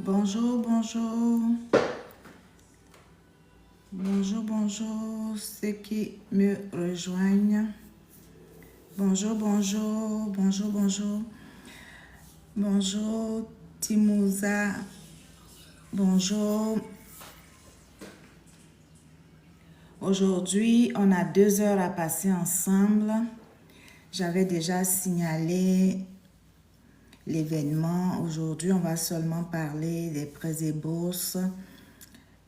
Bonjour, bonjour. Bonjour, bonjour, ceux qui me rejoignent. Bonjour, bonjour, bonjour, bonjour. Bonjour, Timouza. Bonjour. Aujourd'hui, on a 2 heures à passer ensemble. J'avais déjà signalé l'événement. Aujourd'hui, on va seulement parler des prêts et bourses.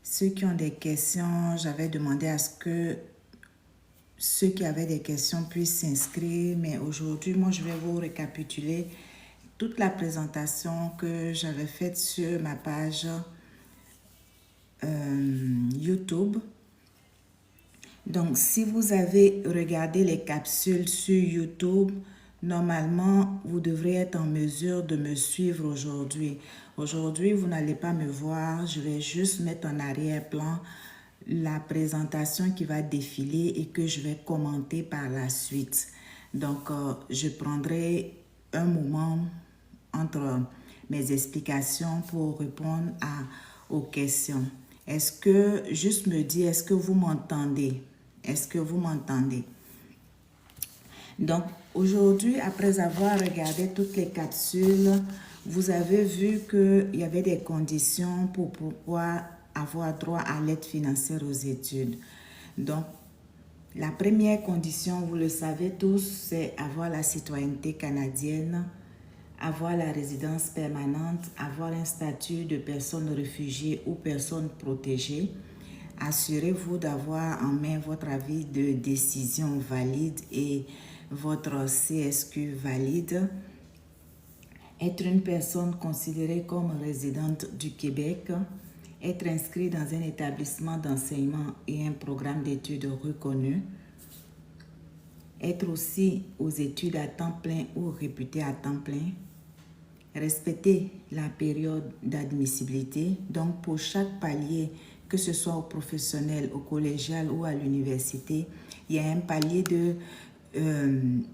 Ceux qui ont des questions, j'avais demandé à ce que ceux qui avaient des questions puissent s'inscrire. Mais aujourd'hui, moi, je vais vous récapituler toute la présentation que j'avais faite sur ma page YouTube. Donc, si vous avez regardé les capsules sur YouTube, normalement, vous devrez être en mesure de me suivre aujourd'hui. Aujourd'hui, vous n'allez pas me voir. Je vais juste mettre en arrière-plan la présentation qui va défiler et que je vais commenter par la suite. Donc, je prendrai un moment entre mes explications pour répondre aux questions. Est-ce que, juste me dire, est-ce que vous m'entendez? Est-ce que vous m'entendez? Donc, aujourd'hui, après avoir regardé toutes les capsules, vous avez vu qu'il y avait des conditions pour pouvoir avoir droit à l'aide financière aux études. Donc, la première condition, vous le savez tous, c'est avoir la citoyenneté canadienne, avoir la résidence permanente, avoir un statut de personne réfugiée ou personne protégée. Assurez-vous d'avoir en main votre avis de décision valide et votre CSQ valide. Être une personne considérée comme résidente du Québec. Être inscrit dans un établissement d'enseignement et un programme d'études reconnu. Être aussi aux études à temps plein ou réputé à temps plein. Respecter la période d'admissibilité. Donc, pour chaque palier, que ce soit au professionnel, au collégial ou à l'université, il y a un palier de une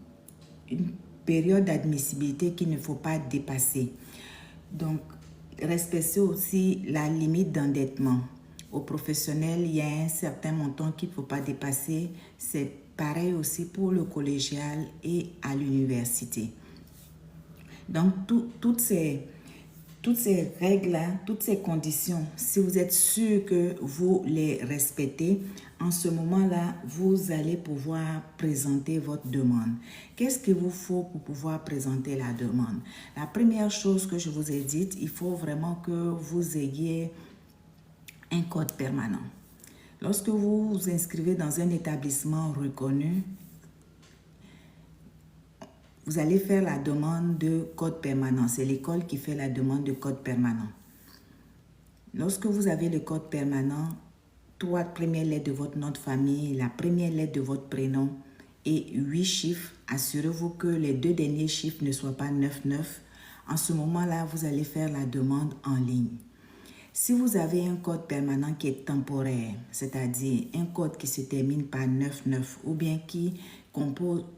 période d'admissibilité qu'il ne faut pas dépasser. Donc, respecter aussi la limite d'endettement. Au professionnel, il y a un certain montant qu'il ne faut pas dépasser. C'est pareil aussi pour le collégial et à l'université. Donc, toutes ces règles-là, toutes ces conditions, si vous êtes sûr que vous les respectez, en ce moment-là, vous allez pouvoir présenter votre demande. Qu'est-ce qu'il vous faut pour pouvoir présenter la demande? La première chose que je vous ai dite, il faut vraiment que vous ayez un code permanent. Lorsque vous vous inscrivez dans un établissement reconnu, vous allez faire la demande de code permanent. C'est l'école qui fait la demande de code permanent. Lorsque vous avez le code permanent, 3 premières lettres de votre nom de famille, la première lettre de votre prénom et 8 chiffres, assurez-vous que les 2 derniers chiffres ne soient pas 99. En ce moment-là, vous allez faire la demande en ligne. Si vous avez un code permanent qui est temporaire, c'est-à-dire un code qui se termine par 99 ou bien qui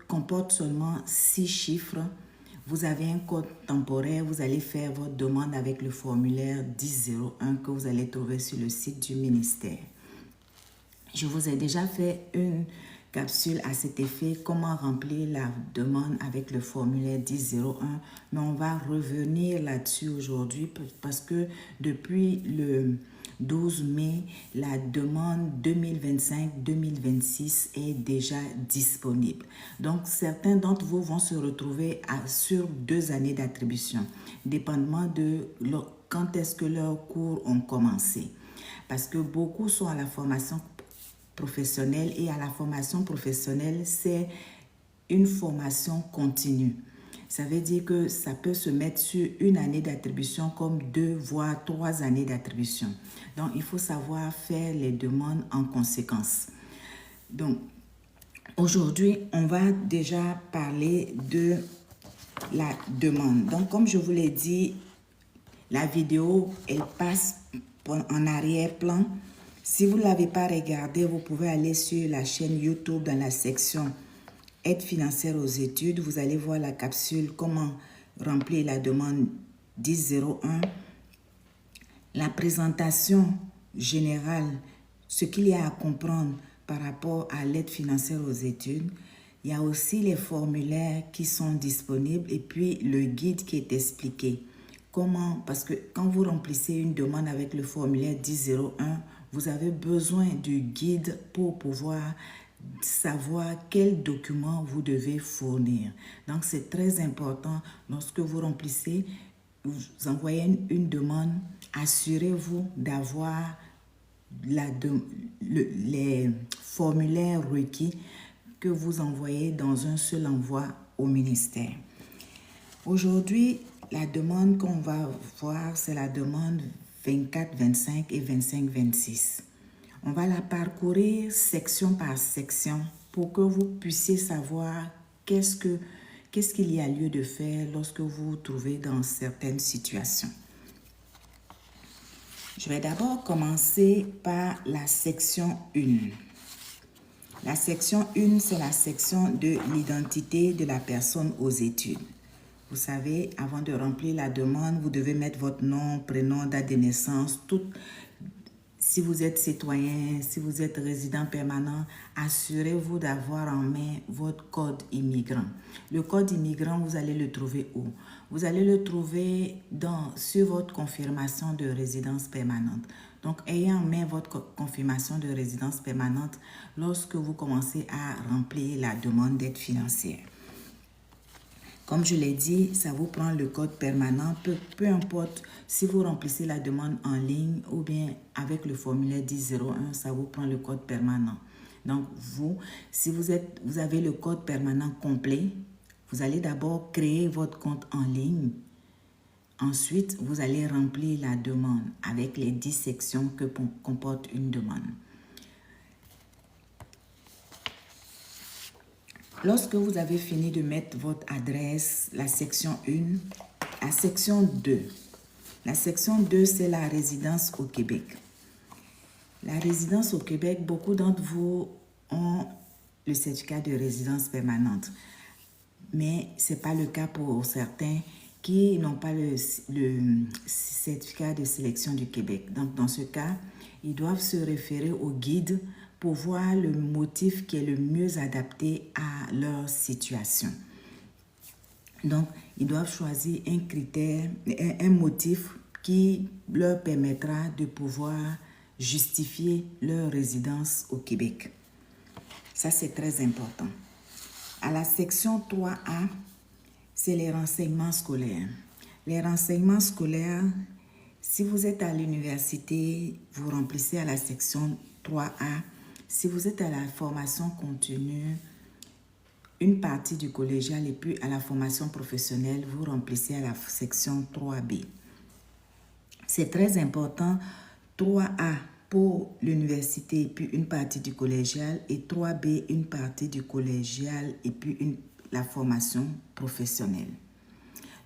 comporte seulement 6 chiffres, vous avez un code temporaire, vous allez faire votre demande avec le formulaire 1001 que vous allez trouver sur le site du ministère. Je vous ai déjà fait une capsule à cet effet, comment remplir la demande avec le formulaire 1001, mais on va revenir là-dessus aujourd'hui parce que depuis le 12 mai, la demande 2025-2026 est déjà disponible. Donc, certains d'entre vous vont se retrouver sur 2 années d'attribution, dépendamment de quand est-ce que leurs cours ont commencé. Parce que beaucoup sont à la formation professionnelle et à la formation professionnelle, c'est une formation continue. Ça veut dire que ça peut se mettre sur 1 année d'attribution comme 2 voire 3 années d'attribution. Donc, il faut savoir faire les demandes en conséquence. Donc, aujourd'hui, on va déjà parler de la demande. Donc, comme je vous l'ai dit, la vidéo, elle passe en arrière-plan. Si vous ne l'avez pas regardé, vous pouvez aller sur la chaîne YouTube dans la section aide financière aux études. Vous allez voir la capsule comment remplir la demande 1001. la présentation générale, ce qu'il y a à comprendre par rapport à l'aide financière aux études. Il y a aussi les formulaires qui sont disponibles et puis le guide qui est expliqué. Comment? Parce que quand vous remplissez une demande avec le formulaire 1001, vous avez besoin du guide pour pouvoir savoir quels documents vous devez fournir. Donc, c'est très important lorsque vous remplissez, vous envoyez une demande, assurez-vous d'avoir les formulaires requis que vous envoyez dans un seul envoi au ministère. Aujourd'hui, la demande qu'on va voir, c'est la demande 24-25 et 25-26. On va la parcourir section par section pour que vous puissiez savoir qu'est-ce qu'il y a lieu de faire lorsque vous vous trouvez dans certaines situations. Je vais d'abord commencer par la section 1. La section 1, c'est la section de l'identité de la personne aux études. Vous savez, avant de remplir la demande, vous devez mettre votre nom, prénom, date de naissance, tout. Si vous êtes citoyen, si vous êtes résident permanent, assurez-vous d'avoir en main votre code immigrant. Le code immigrant, vous allez le trouver où? Vous allez le trouver sur votre confirmation de résidence permanente. Donc, ayez en main votre confirmation de résidence permanente lorsque vous commencez à remplir la demande d'aide financière. Comme je l'ai dit, ça vous prend le code permanent, peu importe si vous remplissez la demande en ligne ou bien avec le formulaire 1001, ça vous prend le code permanent. Donc, si vous avez le code permanent complet, vous allez d'abord créer votre compte en ligne. Ensuite, vous allez remplir la demande avec les 10 sections que comporte une demande. Lorsque vous avez fini de mettre votre adresse, la section 1, la section 2. La section 2, c'est la résidence au Québec. La résidence au Québec, beaucoup d'entre vous ont le certificat de résidence permanente. Mais ce n'est pas le cas pour certains qui n'ont pas le certificat de sélection du Québec. Donc, dans ce cas, ils doivent se référer au guide pour voir le motif qui est le mieux adapté à leur situation. Donc, ils doivent choisir un motif qui leur permettra de pouvoir justifier leur résidence au Québec. Ça, c'est très important. À la section 3A, c'est les renseignements scolaires. Les renseignements scolaires, si vous êtes à l'université, vous remplissez à la section 3A. Si vous êtes à la formation continue, une partie du collégial et puis à la formation professionnelle, vous remplissez à la section 3B. C'est très important, 3A pour l'université et puis une partie du collégial et 3B, une partie du collégial et puis la formation professionnelle.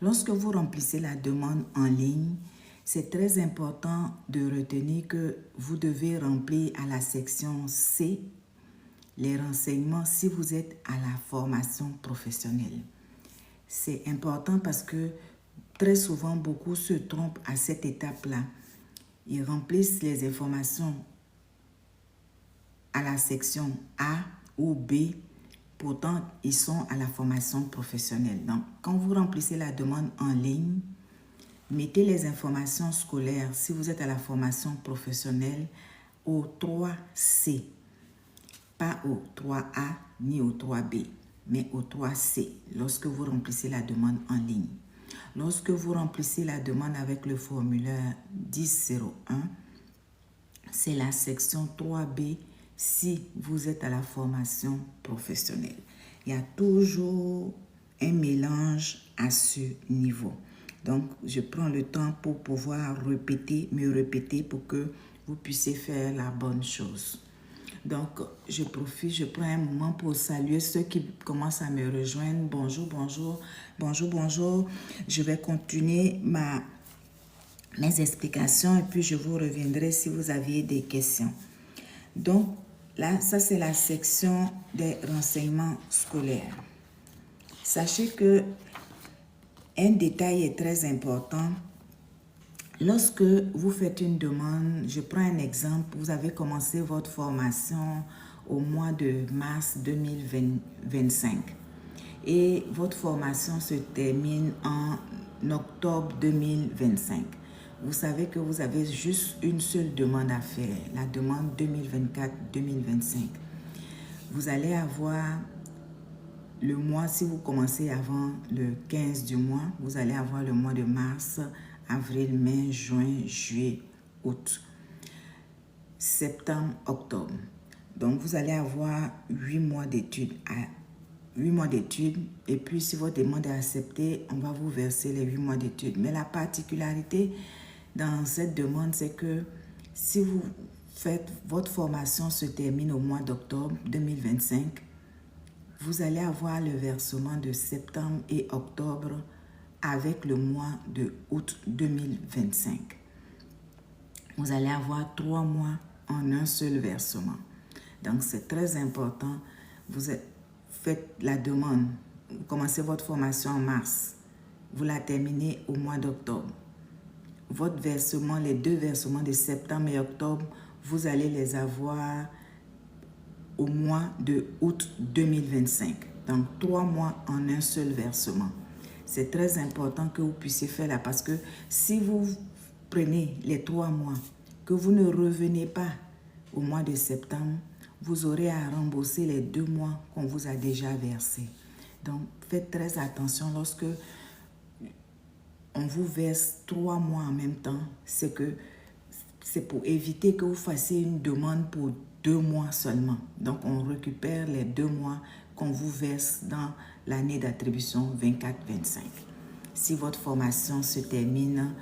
Lorsque vous remplissez la demande en ligne, c'est très important de retenir que vous devez remplir à la section C les renseignements si vous êtes à la formation professionnelle. C'est important parce que très souvent, beaucoup se trompent à cette étape-là. Ils remplissent les informations à la section A ou B, pourtant ils sont à la formation professionnelle. Donc, quand vous remplissez la demande en ligne, mettez les informations scolaires, si vous êtes à la formation professionnelle, au 3C. Pas au 3A ni au 3B, mais au 3C, lorsque vous remplissez la demande en ligne. Lorsque vous remplissez la demande avec le formulaire 1001, c'est la section 3B si vous êtes à la formation professionnelle. Il y a toujours un mélange à ce niveau. Donc, je prends le temps pour pouvoir me répéter pour que vous puissiez faire la bonne chose. Donc, je prends un moment pour saluer ceux qui commencent à me rejoindre. Bonjour, bonjour, bonjour, bonjour. Je vais continuer mes explications et puis je vous reviendrai si vous aviez des questions. Donc, là, ça c'est la section des renseignements scolaires. Sachez que un détail est très important. Lorsque vous faites une demande, je prends un exemple, vous avez commencé votre formation au mois de mars 2025 et votre formation se termine en octobre 2025. Vous savez que vous avez juste une seule demande à faire, la demande 2024-2025. Vous allez avoir le mois, si vous commencez avant le 15 du mois, vous allez avoir le mois de mars, avril, mai, juin, juillet, août, septembre, octobre. Donc, vous allez avoir 8 mois d'études. 8 mois d'études. Et puis, si votre demande est acceptée, on va vous verser les 8 mois d'études. Mais la particularité dans cette demande, c'est que si vous faites, votre formation se termine au mois d'octobre 2025, vous allez avoir le versement de septembre et octobre avec le mois de août 2025. Vous allez avoir 3 mois en un seul versement. Donc, c'est très important. Vous faites la demande. Vous commencez votre formation en mars. Vous la terminez au mois d'octobre. Votre versement, les 2 versements de septembre et octobre, vous allez les avoir au mois de août 2025. Donc, 3 mois en un seul versement. C'est très important que vous puissiez faire là parce que si vous prenez les 3 mois, que vous ne revenez pas au mois de septembre, vous aurez à rembourser les 2 mois qu'on vous a déjà versés. Donc, faites très attention lorsque on vous verse 3 mois en même temps. C'est pour éviter que vous fassiez une demande pour 2 mois seulement. Donc, on récupère les 2 mois qu'on vous verse dans l'année d'attribution 24-25. Si votre formation se termine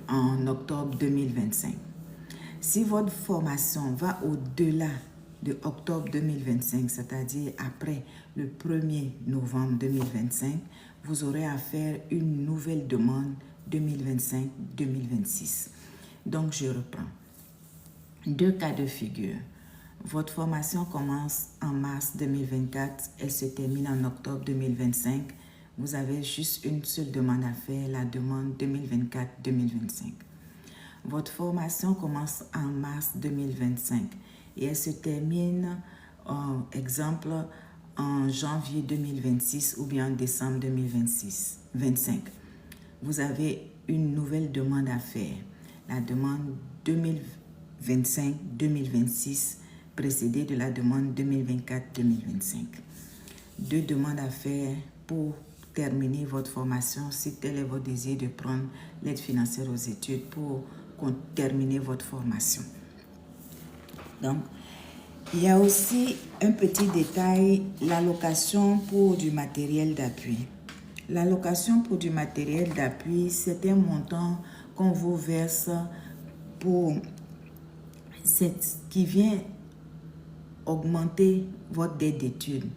en octobre 2025. Si votre formation va au-delà de octobre 2025, c'est-à-dire après le 1er novembre 2025, vous aurez à faire une nouvelle demande 2025-2026. Donc, je reprends. 2 cas de figure. Votre formation commence en mars 2024, elle se termine en octobre 2025. Vous avez juste une seule demande à faire, la demande 2024-2025. Votre formation commence en mars 2025 et elle se termine, exemple, en janvier 2026 ou bien en décembre 2025. Vous avez une nouvelle demande à faire, la demande 2025-2026 précédée de la demande 2024-2025. 2 demandes à faire pour terminer votre formation si tel est votre désir de prendre l'aide financière aux études pour terminer votre formation. Donc, il y a aussi un petit détail, l'allocation pour du matériel d'appui. L'allocation pour du matériel d'appui, c'est un montant qu'on vous verse qui vient augmenter votre dette d'études.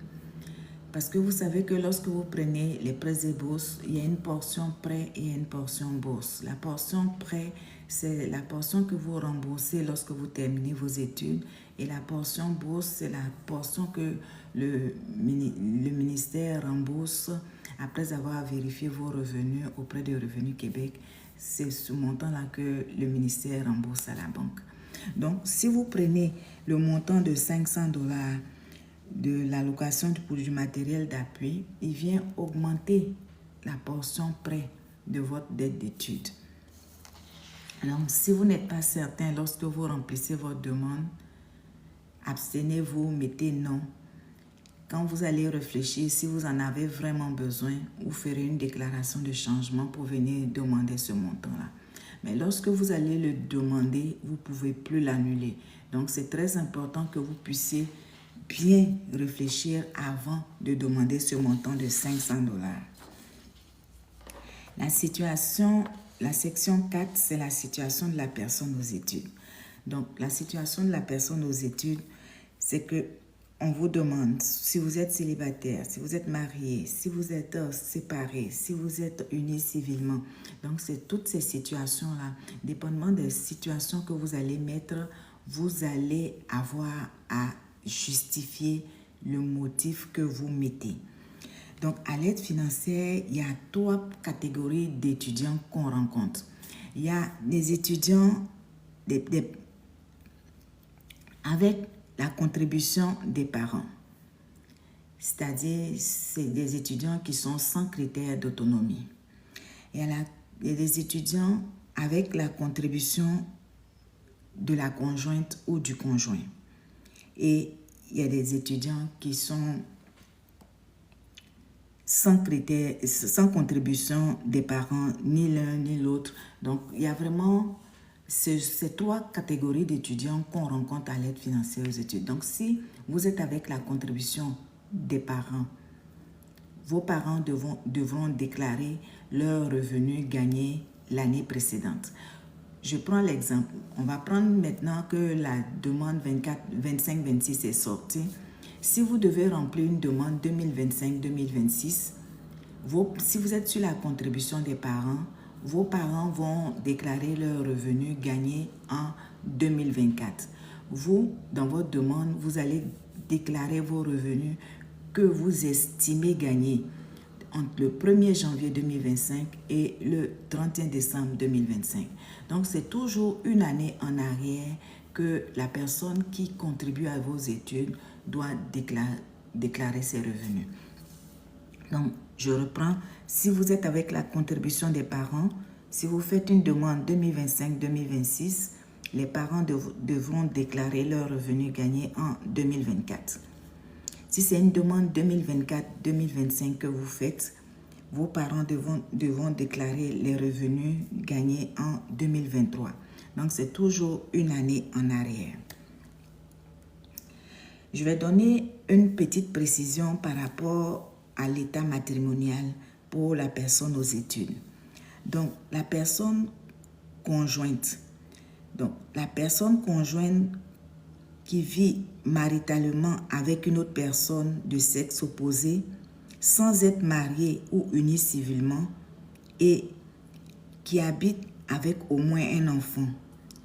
Parce que vous savez que lorsque vous prenez les prêts et bourses, il y a une portion prêt et une portion bourse. La portion prêt, c'est la portion que vous remboursez lorsque vous terminez vos études. Et la portion bourse, c'est la portion que le ministère rembourse après avoir vérifié vos revenus auprès de Revenu Québec. C'est ce montant-là que le ministère rembourse à la banque. Donc, si vous prenez le montant de 500 $ de l'allocation pour du matériel d'appui, il vient augmenter la portion prêt de votre dette d'études. Alors, si vous n'êtes pas certain lorsque vous remplissez votre demande, abstenez-vous, mettez non. Quand vous allez réfléchir, si vous en avez vraiment besoin, vous ferez une déclaration de changement pour venir demander ce montant-là. Mais lorsque vous allez le demander, vous ne pouvez plus l'annuler. Donc, c'est très important que vous puissiez bien réfléchir avant de demander ce montant de 500 $. La section 4, c'est la situation de la personne aux études. Donc, la situation de la personne aux études, c'est que on vous demande si vous êtes célibataire, si vous êtes marié, si vous êtes séparé, si vous êtes unis civilement. Donc, c'est toutes ces situations-là. Dépendamment des situations que vous allez mettre, vous allez avoir à justifier le motif que vous mettez. Donc, à l'aide financière, il y a 3 catégories d'étudiants qu'on rencontre. Il y a des étudiants avec la contribution des parents. C'est-à-dire, c'est des étudiants qui sont sans critères d'autonomie. Il y a des étudiants avec la contribution de la conjointe ou du conjoint. Et il y a des étudiants qui sont sans critères, sans contribution des parents, ni l'un ni l'autre. Donc, il y a vraiment ces trois catégories d'étudiants qu'on rencontre à l'aide financière aux études. Donc, si vous êtes avec la contribution des parents, vos parents devront déclarer leurs revenus gagnés l'année précédente. Je prends l'exemple. On va prendre maintenant que la demande 25-26 est sortie. Si vous devez remplir une demande 2025-2026, si vous êtes sur la contribution des parents, vos parents vont déclarer leurs revenus gagnés en 2024. Vous, dans votre demande, vous allez déclarer vos revenus que vous estimez gagner entre le 1er janvier 2025 et le 31 décembre 2025. Donc, c'est toujours une année en arrière que la personne qui contribue à vos études doit déclarer ses revenus. Donc, je reprends. Si vous êtes avec la contribution des parents, si vous faites une demande 2025-2026, les parents devront déclarer leurs revenus gagnés en 2024. Si c'est une demande 2024-2025 que vous faites, vos parents devront déclarer les revenus gagnés en 2023. Donc, c'est toujours une année en arrière. Je vais donner une petite précision par rapport à l'état matrimonial pour la personne aux études. Donc, la personne conjointe. Donc, la personne conjointe qui vit maritalement avec une autre personne de sexe opposé sans être mariée ou unie civilement et qui habite avec au moins un enfant.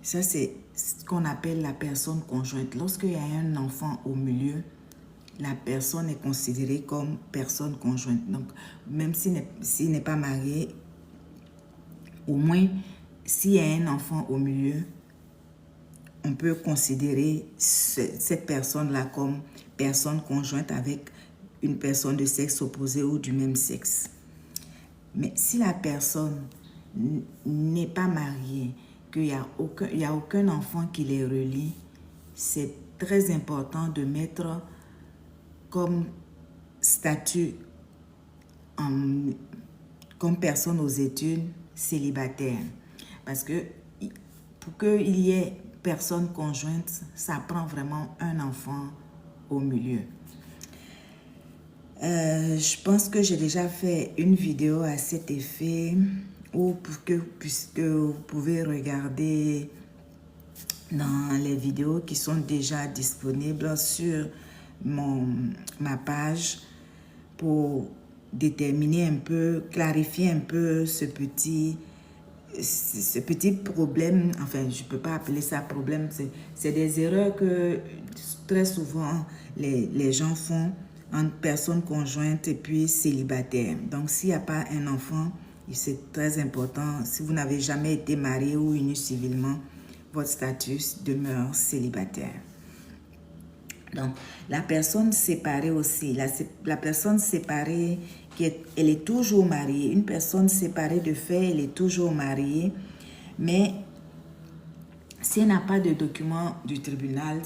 Ça, c'est ce qu'on appelle la personne conjointe. Lorsqu'il y a un enfant au milieu, la personne est considérée comme personne conjointe. Donc, même s'il n'est pas marié, au moins, s'il y a un enfant au milieu, on peut considérer cette personne-là comme personne conjointe avec une personne de sexe opposé ou du même sexe. Mais si la personne n'est pas mariée, qu'il n'y a aucun enfant qui les relie, c'est très important de mettre comme statut comme personne aux études célibataire. Parce que pour qu'il y ait personne conjointe, ça prend vraiment un enfant au milieu. Je pense que j'ai déjà fait une vidéo à cet effet puisque vous pouvez regarder dans les vidéos qui sont déjà disponibles sur ma page pour déterminer un peu, clarifier un peu ce petit problème. Enfin, je ne peux pas appeler ça problème, c'est des erreurs que très souvent les gens font entre personnes conjointes et puis célibataires. Donc, s'il n'y a pas un enfant, c'est très important. Si vous n'avez jamais été marié ou uni civilement, votre statut demeure célibataire. Donc, la personne séparée aussi, la personne séparée, elle est toujours mariée. Une personne séparée de fait, elle est toujours mariée. Mais si elle n'a pas de document du tribunal,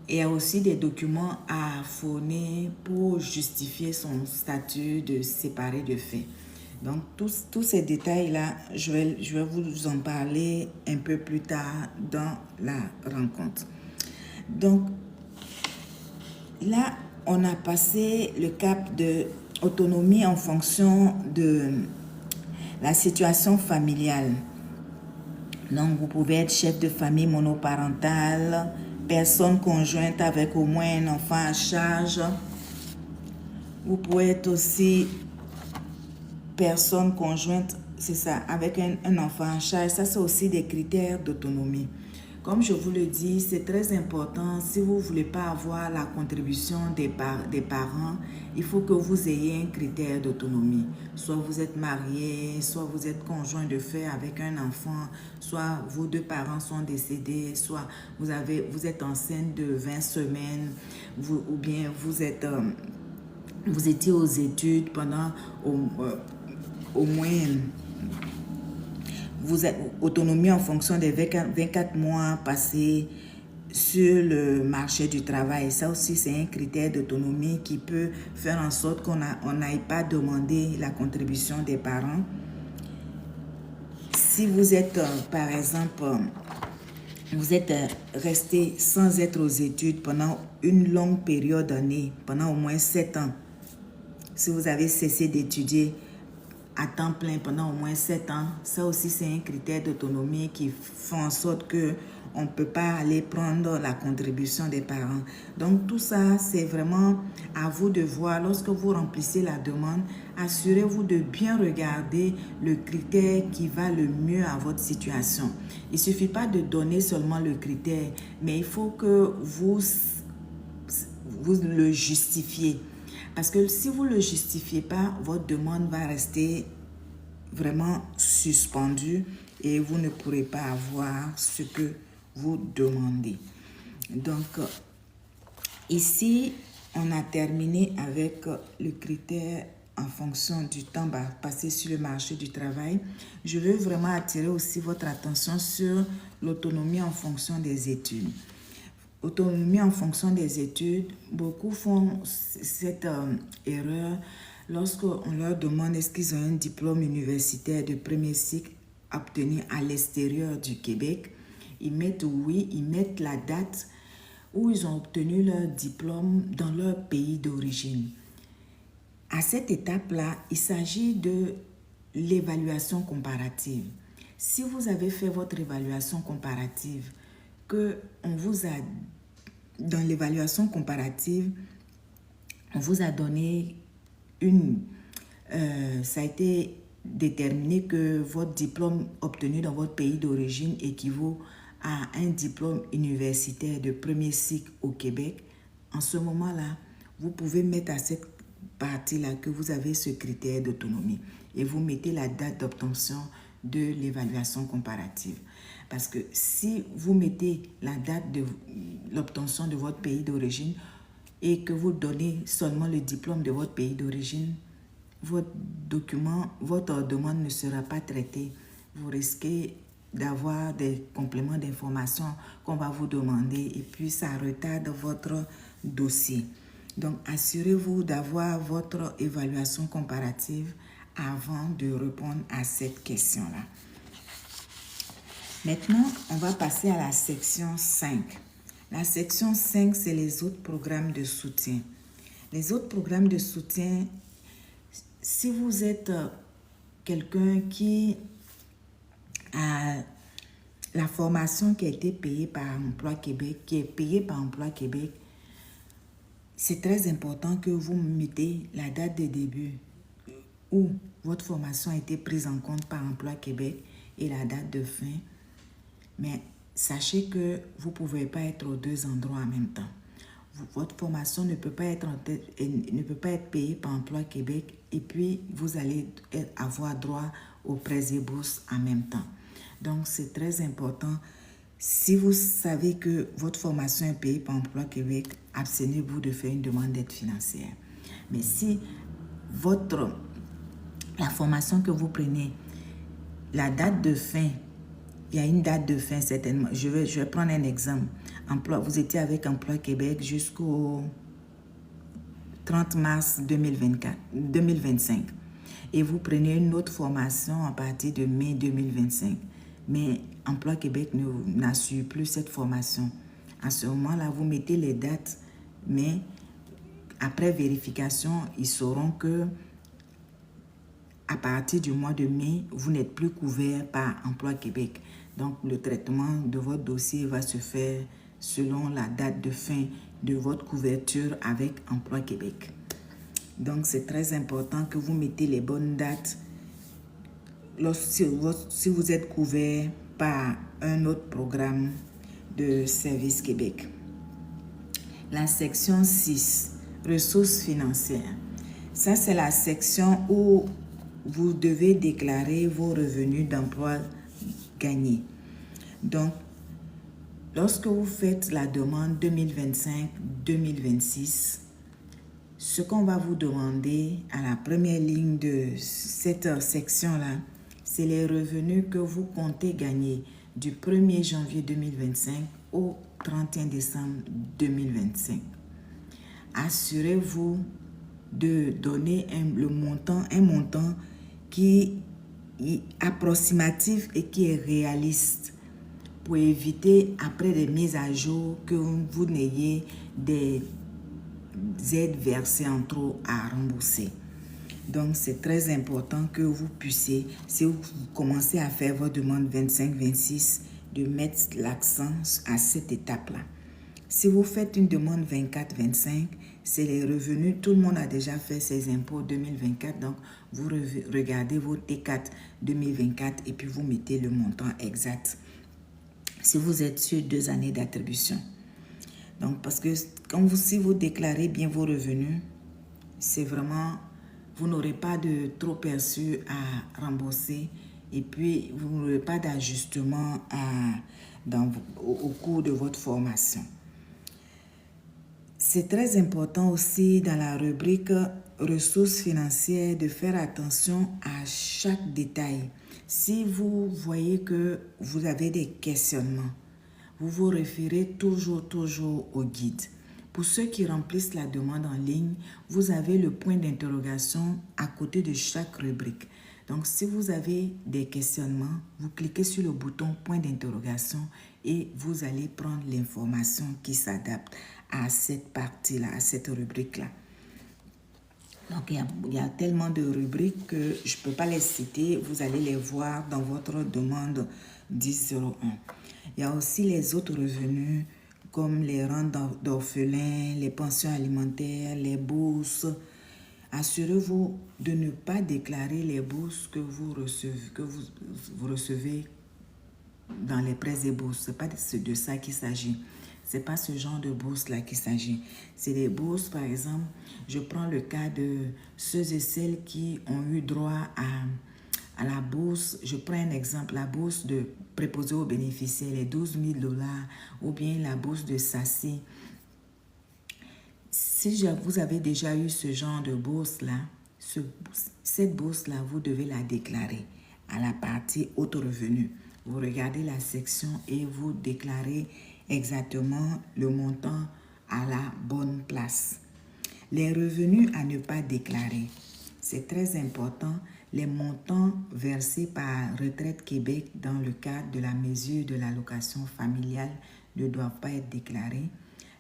il y a aussi des documents à fournir pour justifier son statut de séparé de fait. Donc, tous ces détails-là, je vais vous en parler un peu plus tard dans la rencontre. Donc, là, on a passé le cap de autonomie en fonction de la situation familiale. Donc, vous pouvez être chef de famille monoparentale, personne conjointe avec au moins un enfant à charge. Vous pouvez être aussi personne conjointe, c'est ça, avec un enfant à charge. Ça, c'est aussi des critères d'autonomie. Comme je vous le dis, c'est très important. Si vous ne voulez pas avoir la contribution des parents, il faut que vous ayez un critère d'autonomie. Soit vous êtes marié, soit vous êtes conjoint de fait avec un enfant, soit vos deux parents sont décédés, soit vous êtes enceinte de 20 semaines, ou bien vous étiez aux études pendant au moins... Vous êtes autonomie en fonction des 24 mois passés sur le marché du travail. Ça aussi, c'est un critère d'autonomie qui peut faire en sorte qu'on n'aille pas demander la contribution des parents. Si vous êtes, par exemple, vous êtes resté sans être aux études pendant une longue période d'années, pendant au moins 7 ans, si vous avez cessé d'étudier à temps plein pendant au moins 7 ans, ça aussi c'est un critère d'autonomie qui fait en sorte que on ne peut pas aller prendre la contribution des parents. Donc tout ça, c'est vraiment à vous de voir. Lorsque vous remplissez la demande, assurez-vous de bien regarder le critère qui va le mieux à votre situation. Il ne suffit pas de donner seulement le critère, mais il faut que vous le justifiez. Parce que si vous ne le justifiez pas, votre demande va rester vraiment suspendue et vous ne pourrez pas avoir ce que vous demandez. Donc, ici, on a terminé avec le critère en fonction du temps passé sur le marché du travail. Je veux vraiment attirer aussi votre attention sur l'autonomie en fonction des études. Autonomie en fonction des études, beaucoup font cette erreur lorsqu'on leur demande est-ce qu'ils ont un diplôme universitaire de premier cycle obtenu à l'extérieur du Québec. Ils mettent oui, ils mettent la date où ils ont obtenu leur diplôme dans leur pays d'origine. À cette étape-là, il s'agit de l'évaluation comparative. Si vous avez fait votre évaluation comparative, dans l'évaluation comparative, on vous a donné ça a été déterminé que votre diplôme obtenu dans votre pays d'origine équivaut à un diplôme universitaire de premier cycle au Québec. En ce moment-là, vous pouvez mettre à cette partie-là que vous avez ce critère d'autonomie et vous mettez la date d'obtention de l'évaluation comparative. Parce que si vous mettez la date de l'obtention de votre pays d'origine et que vous donnez seulement le diplôme de votre pays d'origine, votre demande ne sera pas traitée. Vous risquez d'avoir des compléments d'information qu'on va vous demander et puis ça retarde votre dossier. Donc, assurez-vous d'avoir votre évaluation comparative avant de répondre à cette question-là. Maintenant, on va passer à la section 5. La section 5, c'est les autres programmes de soutien. Les autres programmes de soutien, si vous êtes quelqu'un qui a la formation qui a été payée par Emploi Québec, c'est très important que vous mettez la date de début où votre formation a été prise en compte par Emploi Québec et la date de fin. Mais sachez que vous ne pouvez pas être aux deux endroits en même temps. Votre formation ne peut pas être payée par Emploi Québec et puis vous allez avoir droit aux prêts et bourses en même temps. Donc, c'est très important. Si vous savez que votre formation est payée par Emploi Québec, abstenez-vous de faire une demande d'aide financière. Mais si la formation que vous prenez, la date de fin, il y a une date de fin certainement. Je vais prendre un exemple. Vous étiez avec Emploi Québec jusqu'au 30 mars 2025. Et vous prenez une autre formation à partir de mai 2025. Mais Emploi Québec n'assure plus cette formation. À ce moment-là, vous mettez les dates, mais après vérification, ils sauront que à partir du mois de mai, vous n'êtes plus couvert par Emploi Québec. Donc, le traitement de votre dossier va se faire selon la date de fin de votre couverture avec Emploi Québec. Donc, c'est très important que vous mettez les bonnes dates. Si vous êtes couvert par un autre programme de Service Québec. La section 6, ressources financières. Ça, c'est la section où vous devez déclarer vos revenus d'emploi gagnés. Donc, lorsque vous faites la demande 2025-2026, ce qu'on va vous demander à la première ligne de cette section-là, c'est les revenus que vous comptez gagner du 1er janvier 2025 au 31 décembre 2025. Assurez-vous de donner un montant qui est approximatif et qui est réaliste pour éviter après des mises à jour que vous n'ayez des aides versées en trop à rembourser. Donc, c'est très important que vous puissiez, si vous commencez à faire votre demande 25-26, de mettre l'accent à cette étape-là. Si vous faites une demande 24-25, c'est les revenus. Tout le monde a déjà fait ses impôts 2024. Donc, vous regardez vos T4 2024 et puis vous mettez le montant exact. Si vous êtes sur 2 années d'attribution. Donc, parce que si vous déclarez bien vos revenus, c'est vraiment, vous n'aurez pas de trop perçu à rembourser et puis vous n'aurez pas d'ajustement au cours de votre formation. C'est très important aussi dans la rubrique ressources financières de faire attention à chaque détail. Si vous voyez que vous avez des questionnements, vous vous référez toujours au guide. Pour ceux qui remplissent la demande en ligne, vous avez le point d'interrogation à côté de chaque rubrique. Donc, si vous avez des questionnements, vous cliquez sur le bouton point d'interrogation et vous allez prendre l'information qui s'adapte à cette partie-là, à cette rubrique-là. Donc, il y a tellement de rubriques que je ne peux pas les citer. Vous allez les voir dans votre demande 1001. Il y a aussi les autres revenus comme les rentes d'orphelins, les pensions alimentaires, les bourses. Assurez-vous de ne pas déclarer les bourses que vous recevez dans les prêts et bourses. Ce n'est pas de ça qu'il s'agit. Ce n'est pas ce genre de bourse-là qu'il s'agit. C'est des bourses, par exemple, je prends le cas de ceux et celles qui ont eu droit à la bourse. Je prends un exemple, la bourse de préposé aux bénéficiaires, les 12 000 $, ou bien la bourse de SACI. Si vous avez déjà eu ce genre de bourse-là, cette bourse-là, vous devez la déclarer à la partie autres revenus. Vous regardez la section et vous déclarez exactement le montant à la bonne place. Les revenus à ne pas déclarer. C'est très important. Les montants versés par Retraite Québec dans le cadre de la mesure de l'allocation familiale ne doivent pas être déclarés.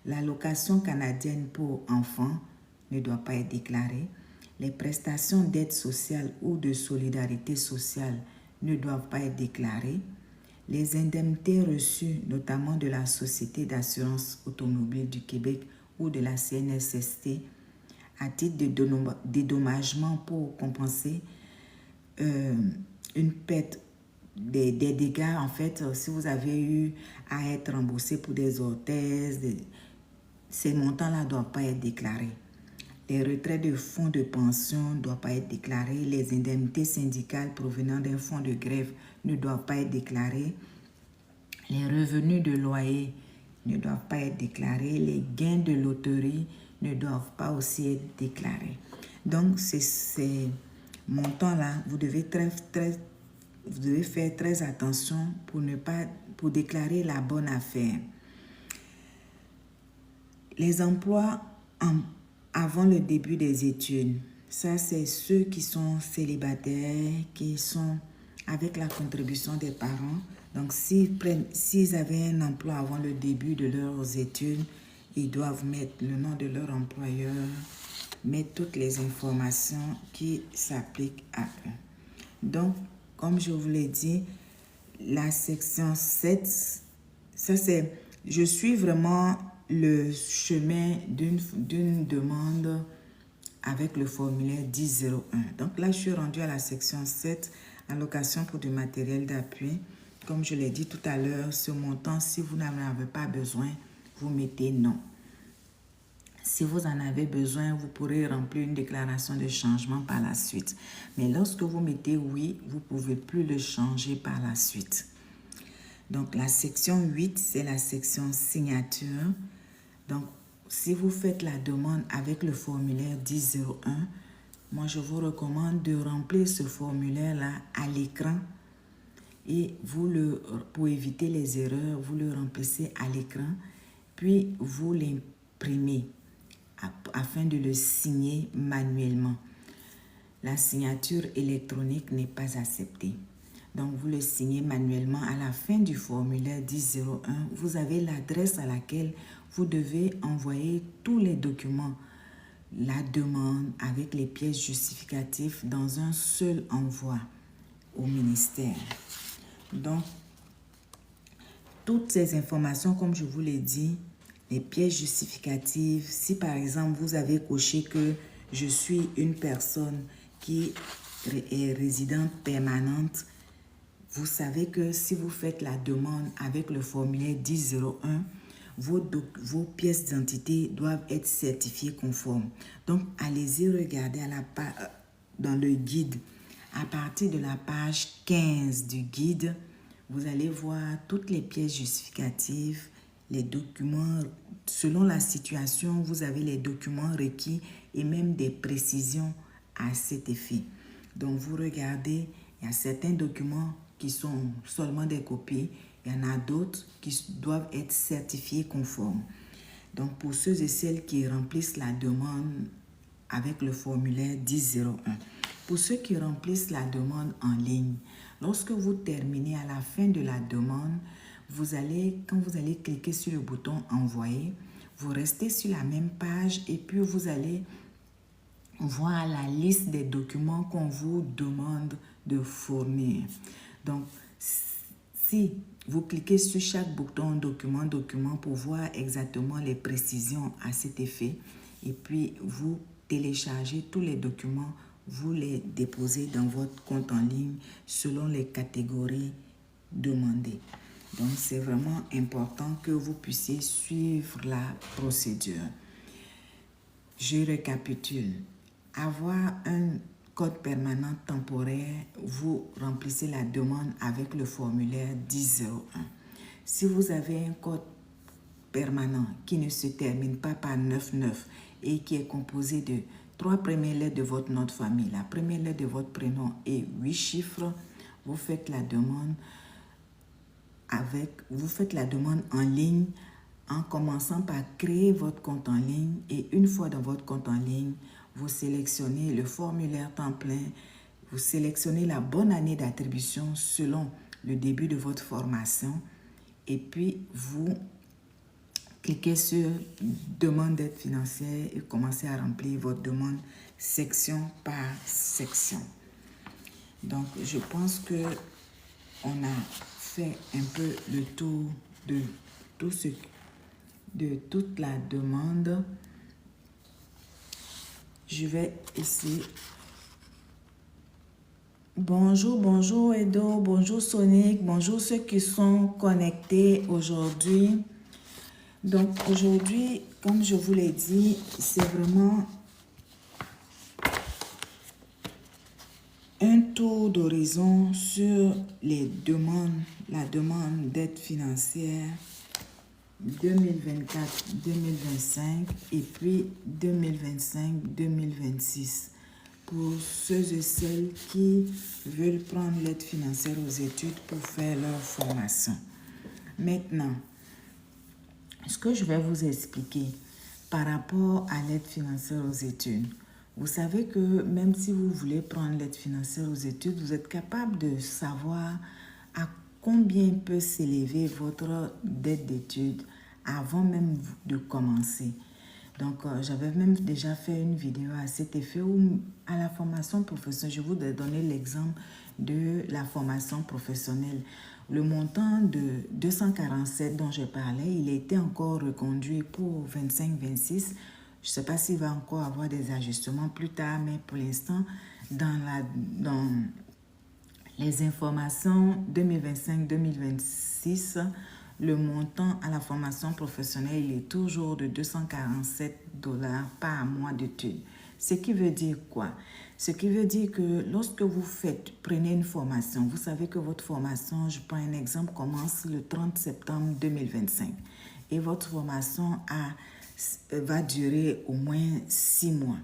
L'allocation canadienne pour enfants ne doit pas être déclarée. Les prestations d'aide sociale ou de solidarité sociale ne doivent pas être déclarées. Les indemnités reçues, notamment de la Société d'assurance automobile du Québec ou de la CNSST, à titre de dédommagement pour compenser une perte des dégâts. En fait, si vous avez eu à être remboursé pour des orthèses, ces montants-là ne doivent pas être déclarés. Les retraits de fonds de pension ne doivent pas être déclarés. Les indemnités syndicales provenant d'un fonds de grève ne doivent pas être déclarés. Les revenus de loyer ne doivent pas être déclarés. Les gains de loterie ne doivent pas aussi être déclarés. Donc, ces montants-là, vous devez faire très attention pour déclarer la bonne affaire. Les emplois avant le début des études, ça c'est ceux qui sont célibataires, qui sont avec la contribution des parents. Donc s'ils avaient un emploi avant le début de leurs études, ils doivent mettre le nom de leur employeur, mettre toutes les informations qui s'appliquent à eux. Donc, comme je vous l'ai dit, la section 7, ça c'est, je suis vraiment le chemin d'une demande avec le formulaire 1001. Donc là, je suis rendue à la section 7, allocation pour du matériel d'appui. comme je l'ai dit tout à l'heure, ce montant, si vous n'en avez pas besoin, vous mettez non. Si vous en avez besoin, vous pourrez remplir une déclaration de changement par la suite. Mais lorsque vous mettez oui, vous ne pouvez plus le changer par la suite. Donc, la section 8, c'est la section signature. Donc, si vous faites la demande avec le formulaire 1001, moi, je vous recommande de remplir ce formulaire-là à l'écran. Et pour éviter les erreurs, vous le remplissez à l'écran. Puis, vous l'imprimez afin de le signer manuellement. La signature électronique n'est pas acceptée. Donc, vous le signez manuellement. À la fin du formulaire 1001, vous avez l'adresse à laquelle vous devez envoyer tous les documents, la demande avec les pièces justificatives dans un seul envoi au ministère. Donc, toutes ces informations, comme je vous l'ai dit, les pièces justificatives, si par exemple vous avez coché que je suis une personne qui est résidente permanente, vous savez que si vous faites la demande avec le formulaire 1001, vos pièces d'identité doivent être certifiées conformes. Donc, allez-y regarder dans le guide. À partir de la page 15 du guide, vous allez voir toutes les pièces justificatives, les documents. Selon la situation, vous avez les documents requis et même des précisions à cet effet. Donc, vous regardez, il y a certains documents qui sont seulement des copies. Il y en a d'autres qui doivent être certifiés conformes. Donc, pour ceux et celles qui remplissent la demande avec le formulaire 1001. Pour ceux qui remplissent la demande en ligne, lorsque vous terminez à la fin de la demande, quand vous allez cliquer sur le bouton « Envoyer », vous restez sur la même page et puis vous allez voir la liste des documents qu'on vous demande de fournir. Donc, si vous cliquez sur chaque bouton document pour voir exactement les précisions à cet effet et puis vous téléchargez tous les documents, vous les déposez dans votre compte en ligne selon les catégories demandées. Donc, c'est vraiment important que vous puissiez suivre la procédure. Je récapitule. Avoir un code permanent temporaire, vous remplissez la demande avec le formulaire 1001. Si vous avez un code permanent qui ne se termine pas par 99 et qui est composé de 3 premières lettres de votre nom de famille, la première lettre de votre prénom et 8 chiffres, vous faites la demande en ligne en commençant par créer votre compte en ligne et une fois dans votre compte en ligne, vous sélectionnez le formulaire temps plein, vous sélectionnez la bonne année d'attribution selon le début de votre formation et puis vous cliquez sur demande d'aide financière et commencez à remplir votre demande section par section. Donc, je pense que on a fait un peu le tour de toute la demande. Je vais essayer. Bonjour Edo, bonjour Sonic, bonjour ceux qui sont connectés aujourd'hui. Donc aujourd'hui, comme je vous l'ai dit, c'est vraiment un tour d'horizon sur les demandes, la demande d'aide financière 2024-2025 et puis 2025-2026 pour ceux et celles qui veulent prendre l'aide financière aux études pour faire leur formation. Maintenant, ce que je vais vous expliquer par rapport à l'aide financière aux études. Vous savez que même si vous voulez prendre l'aide financière aux études, vous êtes capable de savoir à combien peut s'élever votre dette d'études avant même de commencer. Donc, j'avais même déjà fait une vidéo à cet effet où, à la formation professionnelle, je vous ai donné l'exemple de la formation professionnelle. Le montant de 247 dont je parlais, il a été encore reconduit pour 25-26. Je ne sais pas s'il va encore avoir des ajustements plus tard, mais pour l'instant, dans Les informations 2025-2026, le montant à la formation professionnelle, il est toujours de 247 $ par mois d'études. Ce qui veut dire quoi? Ce qui veut dire que lorsque vous prenez une formation, vous savez que votre formation, je prends un exemple, commence le 30 septembre 2025 et votre formation va durer au moins 6 mois.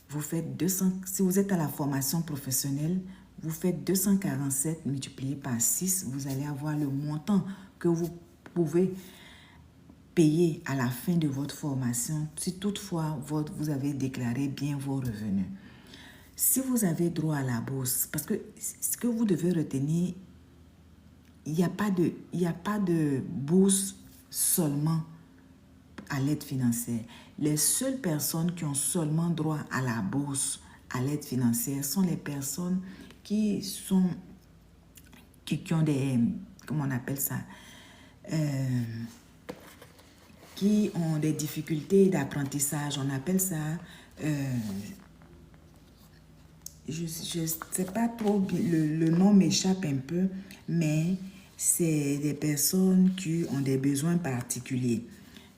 Vous faites 200, si vous êtes à la formation professionnelle, vous faites 247 multiplié par 6, vous allez avoir le montant que vous pouvez payer à la fin de votre formation, si toutefois vous avez déclaré bien vos revenus. Si vous avez droit à la bourse, parce que ce que vous devez retenir, il n'y a pas de bourse seulement à l'aide financière. Les seules personnes qui ont seulement droit à la bourse, à l'aide financière, sont les personnes qui ont des, comment on appelle ça, qui ont des difficultés d'apprentissage. On appelle ça, je ne sais pas trop, le nom m'échappe un peu, mais c'est des personnes qui ont des besoins particuliers.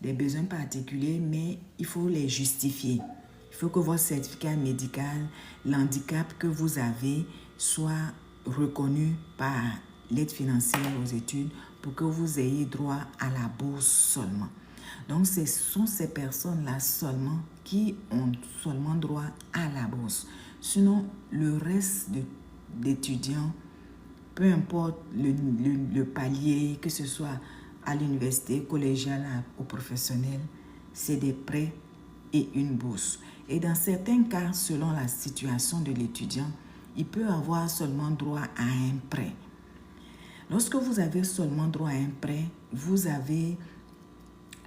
Des besoins particuliers, mais il faut les justifier. Il faut que votre certificat médical, l'handicap que vous avez, soit reconnu par l'aide financière aux études pour que vous ayez droit à la bourse seulement. Donc, ce sont ces personnes-là seulement qui ont seulement droit à la bourse. Sinon, le reste d'étudiants, peu importe le palier, que ce soit à l'université, collégiale ou professionnelle, c'est des prêts et une bourse. Et dans certains cas, selon la situation de l'étudiant, il peut avoir seulement droit à un prêt. Lorsque vous avez seulement droit à un prêt, vous avez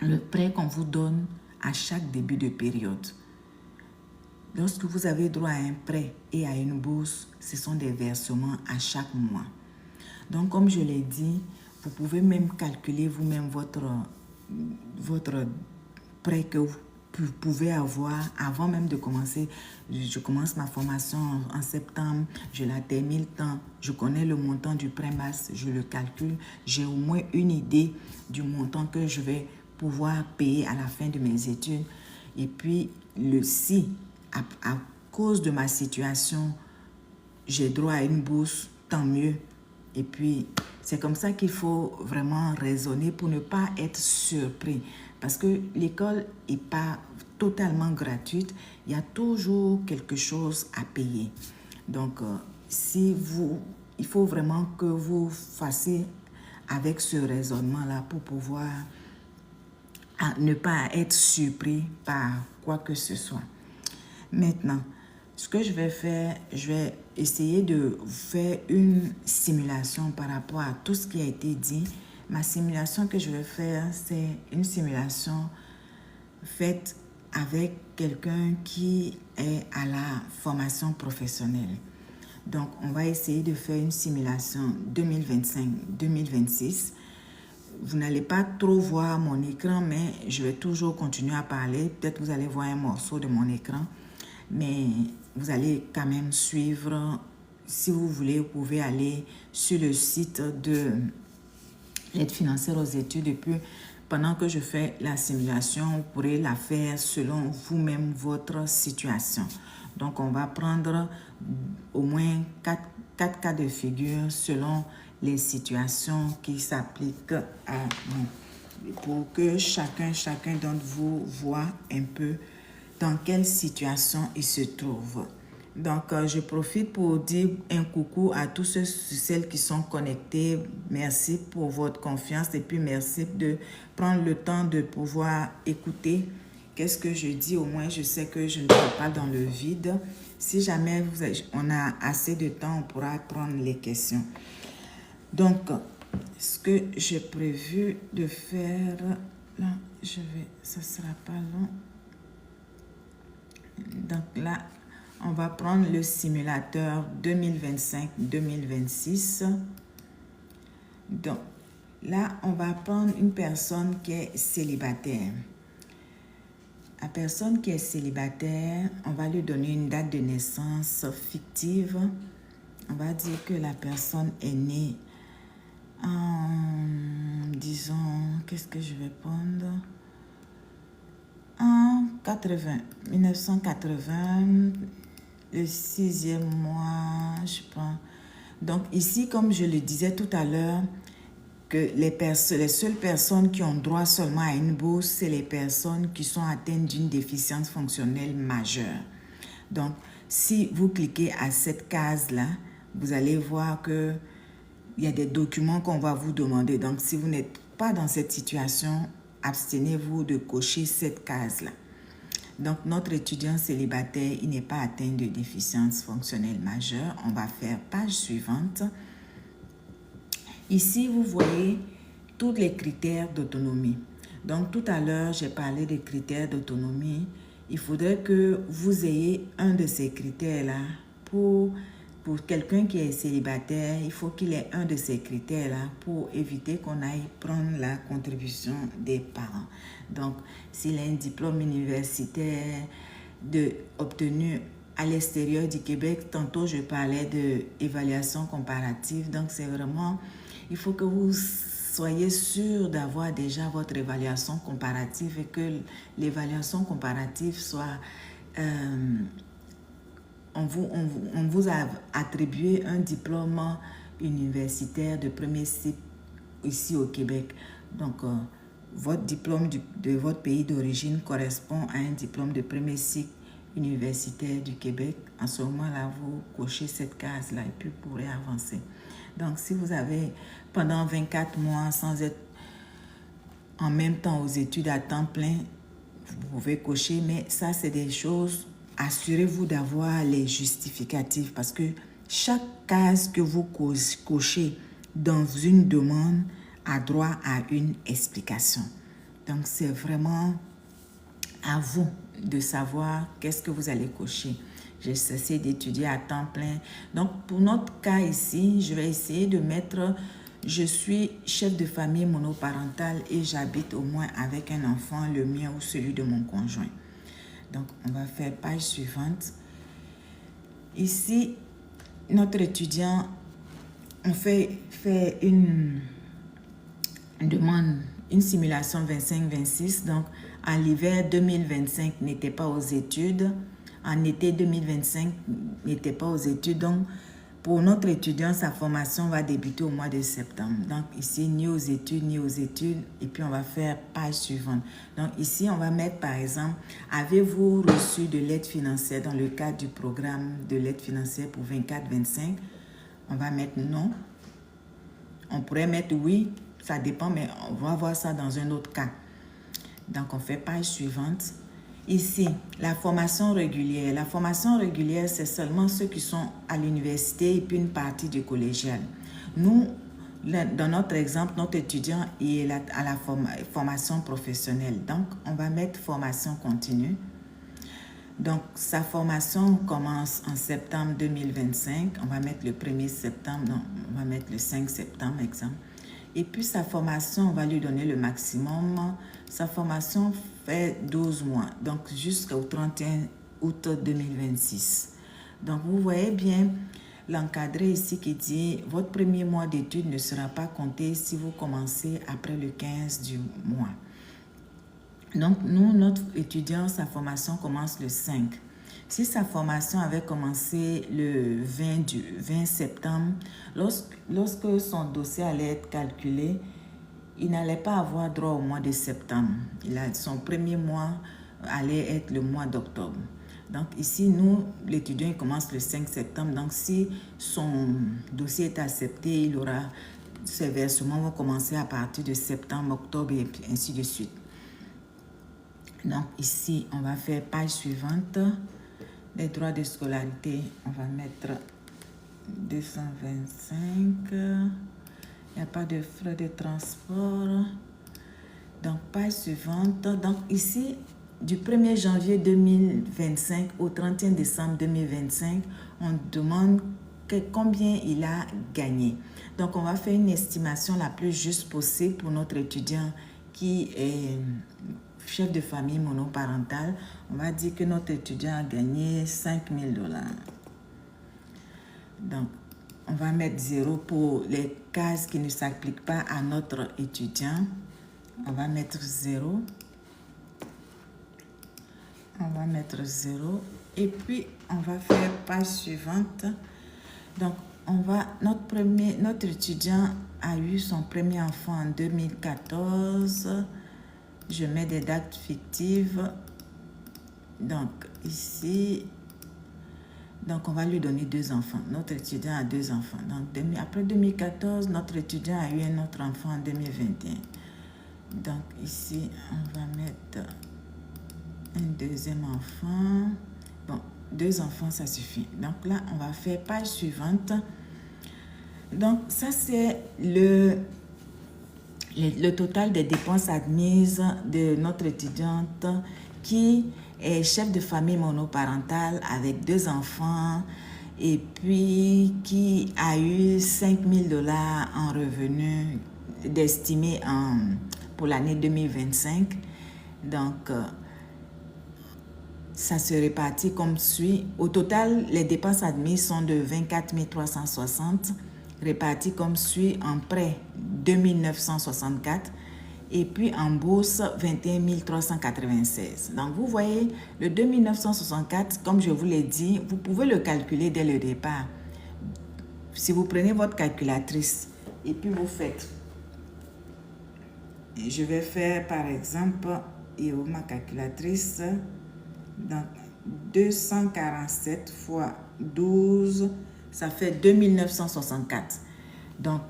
le prêt qu'on vous donne à chaque début de période. Lorsque vous avez droit à un prêt et à une bourse, ce sont des versements à chaque mois. Donc, comme je l'ai dit, vous pouvez même calculer vous-même votre prêt que vous pouvez avoir avant même de commencer. Je commence ma formation en septembre, je la termine tant, je connais le montant du prêt masse, je le calcule, j'ai au moins une idée du montant que je vais pouvoir payer à la fin de mes études. Et puis, si à cause de ma situation, j'ai droit à une bourse, tant mieux. Et puis, c'est comme ça qu'il faut vraiment raisonner pour ne pas être surpris. Parce que l'école n'est pas totalement gratuite. Il y a toujours quelque chose à payer. Donc, il faut vraiment que vous fassiez avec ce raisonnement-là pour pouvoir ne pas être surpris par quoi que ce soit. Maintenant, ce que je vais faire, je vais essayer de faire une simulation par rapport à tout ce qui a été dit. Ma simulation que je vais faire, c'est une simulation faite avec quelqu'un qui est à la formation professionnelle. Donc, on va essayer de faire une simulation 2025-2026. Vous n'allez pas trop voir mon écran, mais je vais toujours continuer à parler. Peut-être vous allez voir un morceau de mon écran. Mais vous allez quand même suivre. Si vous voulez, vous pouvez aller sur le site de l'aide financière aux études. Et puis, pendant que je fais la simulation, vous pourrez la faire selon vous-même votre situation. Donc, on va prendre au moins 4 cas de figure selon les situations qui s'appliquent à nous. Pour que chacun d'entre vous voit un peu dans quelle situation il se trouve. Donc, je profite pour dire un coucou à tous ceux et celles qui sont connectés. Merci pour votre confiance et puis merci de prendre le temps de pouvoir écouter. Qu'est-ce que je dis? Au moins, je sais que je ne parle pas dans le vide. Si jamais on a assez de temps, on pourra prendre les questions. Donc, ce que j'ai prévu de faire, là, ça ne sera pas long. Donc là, on va prendre le simulateur 2025-2026. Donc là, on va prendre une personne qui est célibataire. La personne qui est célibataire, on va lui donner une date de naissance fictive. On va dire que la personne est née en, disons, qu'est-ce que je vais prendre? En 1980, le 6e mois, je pense. Donc ici, comme je le disais tout à l'heure, que les seules personnes qui ont droit seulement à une bourse, c'est les personnes qui sont atteintes d'une déficience fonctionnelle majeure. Donc, si vous cliquez à cette case-là, vous allez voir qu'il y a des documents qu'on va vous demander. Donc, si vous n'êtes pas dans cette situation, abstenez-vous de cocher cette case-là. Donc, notre étudiant célibataire, il n'est pas atteint de déficience fonctionnelle majeure. On va faire page suivante. Ici, vous voyez tous les critères d'autonomie. Donc, tout à l'heure, j'ai parlé des critères d'autonomie. Il faudrait que vous ayez un de ces critères-là. Pour quelqu'un qui est célibataire, il faut qu'il ait un de ces critères-là pour éviter qu'on aille prendre la contribution des parents. Donc, s'il a un diplôme universitaire obtenu à l'extérieur du Québec, tantôt je parlais d'évaluation comparative. Donc, c'est vraiment... Il faut que vous soyez sûr d'avoir déjà votre évaluation comparative et que l'évaluation comparative soit... on vous a attribué un diplôme universitaire de premier cycle ici au Québec. Donc, votre diplôme de votre pays d'origine correspond à un diplôme de premier cycle universitaire du Québec. En ce moment-là, vous cochez cette case-là et puis vous pourrez avancer. Donc, si vous avez pendant 24 mois sans être en même temps aux études à temps plein, vous pouvez cocher, mais ça, c'est des choses, assurez-vous d'avoir les justificatifs parce que chaque case que vous cochez dans une demande a droit à une explication. Donc, c'est vraiment à vous de savoir qu'est-ce que vous allez cocher. J'ai cessé d'étudier à temps plein. Donc, pour notre cas ici, je vais essayer de mettre... Je suis chef de famille monoparentale et j'habite au moins avec un enfant, le mien ou celui de mon conjoint. Donc, on va faire page suivante. Ici, notre étudiant, on fait une demande, une simulation 25-26. Donc, en l'hiver 2025, n'était pas aux études. En été 2025, n'était pas aux études. Donc, pour notre étudiant, sa formation va débuter au mois de septembre. Donc, ici, ni aux études, ni aux études. Et puis, on va faire page suivante. Donc, ici, on va mettre, par exemple, avez-vous reçu de l'aide financière dans le cadre du programme de l'aide financière pour 24-25? On va mettre non. On pourrait mettre oui, ça dépend, mais on va voir ça dans un autre cas. Donc, on fait page suivante. Ici, la formation régulière. La formation régulière, c'est seulement ceux qui sont à l'université et puis une partie du collégial. Nous, dans notre exemple, notre étudiant est à la formation professionnelle. Donc, on va mettre formation continue. Donc, sa formation commence en septembre 2025. On va mettre le 1er septembre, non, on va mettre le 5 septembre, exemple. Et puis, sa formation, on va lui donner le maximum. Sa formation fait 12 mois, donc jusqu'au 31 août 2026. Donc, vous voyez bien l'encadré ici qui dit « Votre premier mois d'études ne sera pas compté si vous commencez après le 15 du mois. » Donc, nous, notre étudiant, sa formation commence le 5. Si sa formation avait commencé le 20 septembre, lorsque son dossier allait être calculé, il n'allait pas avoir droit au mois de septembre. Son premier mois allait être le mois d'octobre. Donc ici, nous, l'étudiant, il commence le 5 septembre. Donc si son dossier est accepté, il aura, ses versements vont commencer à partir de septembre, octobre et ainsi de suite. Donc ici, on va faire page suivante. Les droits de scolarité, on va mettre 225. Il n'y a pas de frais de transport. Donc, page suivante. Donc, ici, du 1er janvier 2025 au 31 décembre 2025, on demande combien il a gagné. Donc, on va faire une estimation la plus juste possible pour notre étudiant qui est chef de famille monoparentale. On va dire que notre étudiant a gagné $5 000. Donc, on va mettre 0 pour les cases qui ne s'appliquent pas à notre étudiant. On va mettre 0. On va mettre 0. Et puis, on va faire page suivante. Donc, notre étudiant a eu son premier enfant en 2014. Je mets des dates fictives. Donc, ici, donc on va lui donner 2 enfants. Notre étudiant a 2 enfants. Donc, après 2014, notre étudiant a eu un autre enfant en 2021. Donc, ici, on va mettre un deuxième enfant. Bon, 2 enfants, ça suffit. Donc là, on va faire page suivante. Donc, ça, c'est le total des dépenses admises de notre étudiante qui est chef de famille monoparentale avec 2 enfants et puis qui a eu 5 000 $ en revenus d'estimés pour l'année 2025. Donc, ça se répartit comme suit. Au total, les dépenses admises sont de 24 360, réparties comme suit: en prêt 2 964 et puis en bourse 21 396. Donc, vous voyez, le 2 964, comme je vous l'ai dit, vous pouvez le calculer dès le départ. Si vous prenez votre calculatrice et puis vous faites, je vais faire par exemple, et ma calculatrice, donc 247 fois 12, ça fait 2 964. Donc,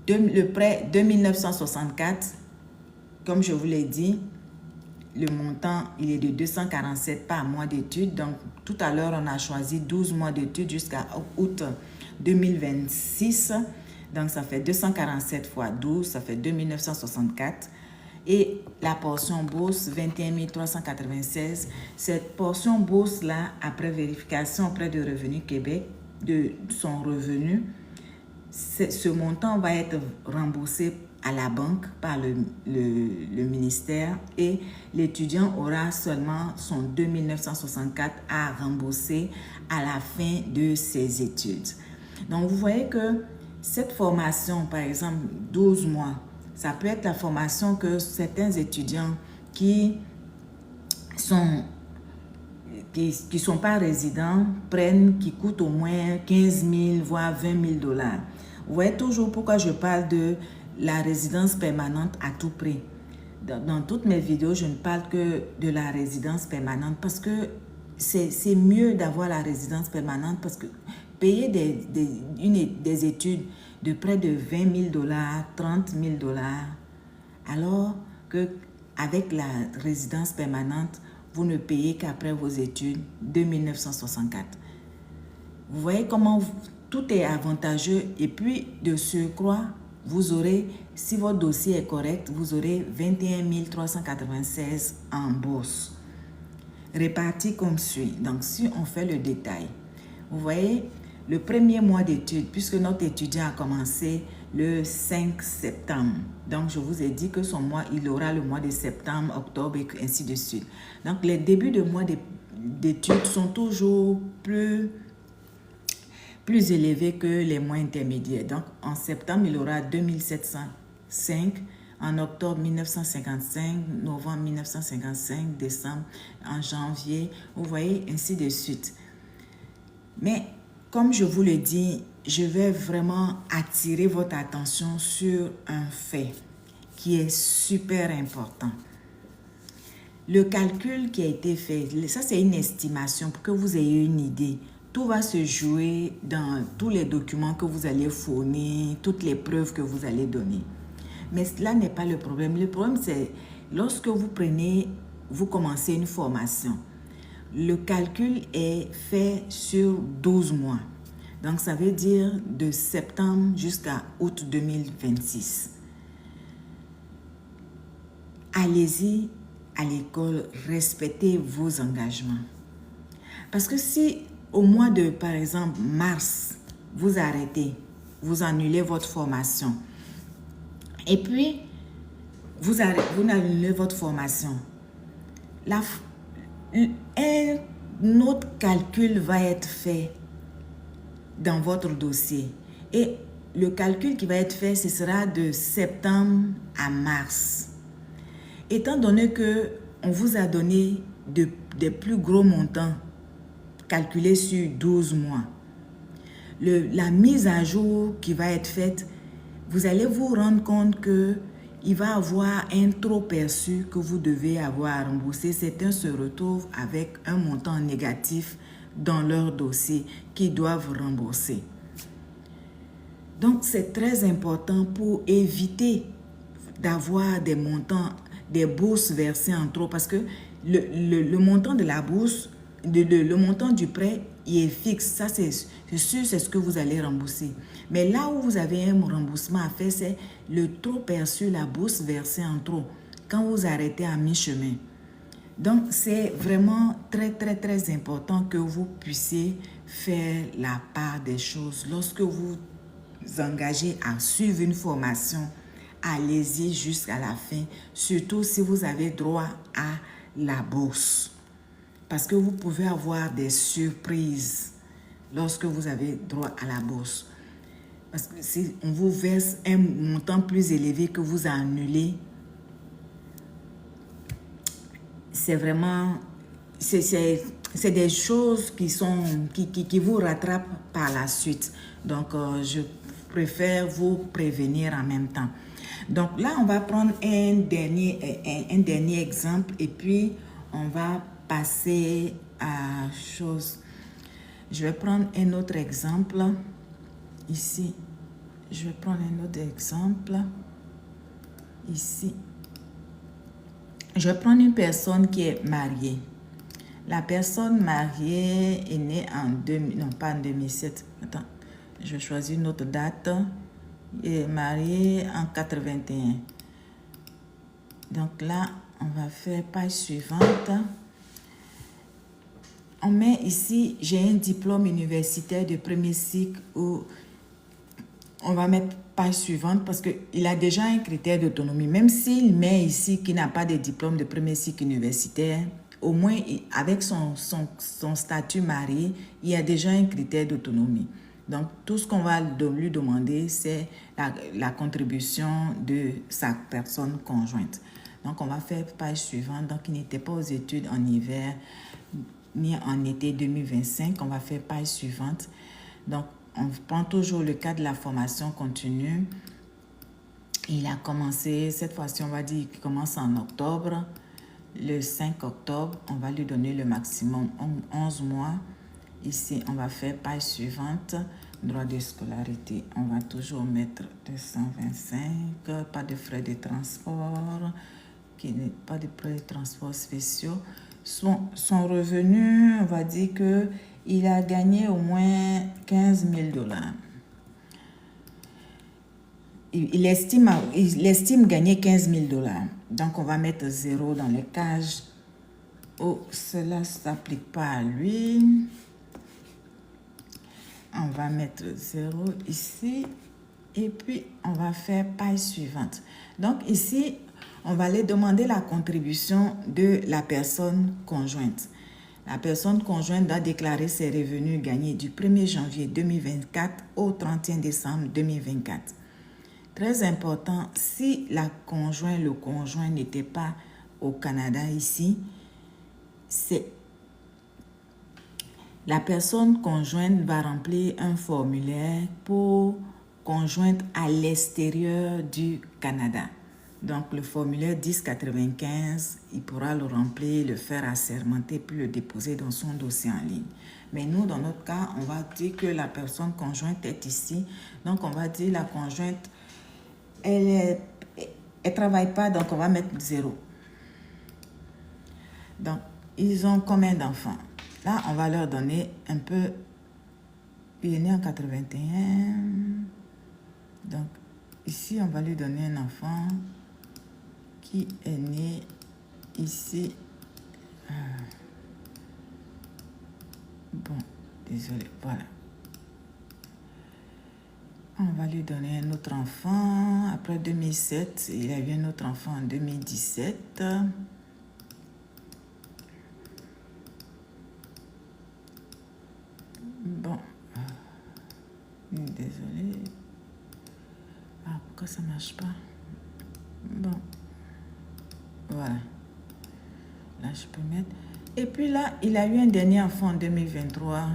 le prêt 2 964, comme je vous l'ai dit, le montant, il est de 247 par mois d'études. Donc, tout à l'heure, on a choisi 12 mois d'études jusqu'à août 2026. Donc, ça fait 247 fois 12, ça fait 2 964. Et la portion bourse, 21 396. Cette portion bourse-là, après vérification auprès de Revenu Québec, de son revenu, ce montant va être remboursé à la banque par le ministère et l'étudiant aura seulement son 2 964 à rembourser à la fin de ses études. Donc, vous voyez que cette formation, par exemple, 12 mois, ça peut être la formation que certains étudiants qui sont pas résidents prennent, qui coûtent au moins 15 000 voire 20 000 $. Vous voyez toujours pourquoi je parle de la résidence permanente à tout prix. Dans toutes mes vidéos, je ne parle que de la résidence permanente parce que c'est mieux d'avoir la résidence permanente parce que payer des études de près de 20 000 $, 30 000 $, alors qu'avec la résidence permanente, vous ne payez qu'après vos études 2 964. Vous voyez comment tout est avantageux et puis de surcroît, vous aurez, si votre dossier est correct, vous aurez 21 396 en bourse, répartis comme suit. Donc, si on fait le détail, vous voyez, le premier mois d'études, puisque notre étudiant a commencé le 5 septembre. Donc, je vous ai dit que son mois, il aura le mois de septembre, octobre et ainsi de suite. Donc, les débuts de mois d'études sont toujours plus élevés que les mois intermédiaires. Donc, en septembre, il aura 2705. En octobre 1955, novembre 1955, décembre, en janvier, vous voyez, ainsi de suite. Mais, comme je vous le dis, je vais vraiment attirer votre attention sur un fait qui est super important. Le calcul qui a été fait, ça c'est une estimation pour que vous ayez une idée. Tout va se jouer dans tous les documents que vous allez fournir, toutes les preuves que vous allez donner. Mais cela n'est pas le problème. Le problème, c'est lorsque vous commencez une formation, le calcul est fait sur 12 mois. Donc, ça veut dire de septembre jusqu'à août 2026. Allez-y à l'école, respectez vos engagements. Parce que si au mois de, par exemple, mars, vous arrêtez, vous annulez votre formation, et puis, vous annulez votre formation, un autre calcul va être fait dans votre dossier. Et le calcul qui va être fait, ce sera de septembre à mars. Étant donné qu'on vous a donné des plus gros montants calculés sur 12 mois, la mise à jour qui va être faite, vous allez vous rendre compte qu'il va y avoir un trop perçu que vous devez avoir remboursé. Certains se retrouvent avec un montant négatif dans leur dossier qu'ils doivent rembourser. Donc, c'est très important pour éviter d'avoir des montants, des bourses versées en trop, parce que le montant de la bourse, le montant du prêt, il est fixe. Ça, c'est sûr, c'est ce que vous allez rembourser. Mais là où vous avez un remboursement à faire, c'est le trop perçu, la bourse versée en trop, quand vous arrêtez à mi-chemin. Donc, c'est vraiment très, très, très important que vous puissiez faire la part des choses. Lorsque vous engagez à suivre une formation, allez-y jusqu'à la fin, surtout si vous avez droit à la bourse. Parce que vous pouvez avoir des surprises lorsque vous avez droit à la bourse. Parce que si on vous verse un montant plus élevé que vous annulez, c'est vraiment, c'est des choses qui vous rattrapent par la suite. Donc, je préfère vous prévenir en même temps. Donc là, on va prendre un dernier exemple et puis on va passer à chose. Je vais prendre un autre exemple ici. Je vais prendre un autre exemple ici. Je vais prendre une personne qui est mariée. La personne mariée est née en 2000, non pas en 2007. Attends, je vais choisir une autre date. Elle est mariée en 81. Donc là, on va faire page suivante. On met ici, j'ai un diplôme universitaire de premier cycle où on va mettre page suivante parce qu'il a déjà un critère d'autonomie. Même s'il met ici qu'il n'a pas de diplôme de premier cycle universitaire, au moins avec son statut marié, il y a déjà un critère d'autonomie. Donc, tout ce qu'on va lui demander, c'est la contribution de sa personne conjointe. Donc, on va faire page suivante. Donc, il n'était pas aux études en hiver ni en été 2025. On va faire page suivante. Donc, on prend toujours le cas de la formation continue. Il a commencé, cette fois-ci, on va dire qu'il commence en octobre. Le 5 octobre, on va lui donner le maximum 11 mois. Ici, on va faire page suivante. Droit de scolarité, on va toujours mettre 225. Pas de frais de transport. Pas de frais de transport spéciaux. Son revenu, on va dire qu'il a gagné au moins 15 000 $. Il estime gagner 15 000 $. Donc, on va mettre 0 dans les cases. Oh, cela ne s'applique pas à lui. On va mettre 0 ici. Et puis, on va faire page suivante. Donc, ici, on va aller demander la contribution de la personne conjointe. La personne conjointe doit déclarer ses revenus gagnés du 1er janvier 2024 au 31 décembre 2024. Très important, si le conjoint n'était pas au Canada ici, la personne conjointe va remplir un formulaire pour conjointe à l'extérieur du Canada. Donc, le formulaire 1095, il pourra le remplir, le faire assermenter, puis le déposer dans son dossier en ligne. Mais nous, dans notre cas, on va dire que la personne conjointe est ici. Donc, on va dire la conjointe, elle ne travaille pas, donc on va mettre 0. Donc, ils ont combien d'enfants? Là, on va leur donner un peu. Il est né en 81. Donc, ici, on va lui donner un enfant qui est né ici. Bon, désolé, voilà. On va lui donner un autre enfant. Après 2007, il a eu un autre enfant en 2017. Bon. Pourquoi ça marche pas? Bon. Voilà. Là, je peux mettre. Et puis là, il a eu un dernier enfant en 2023.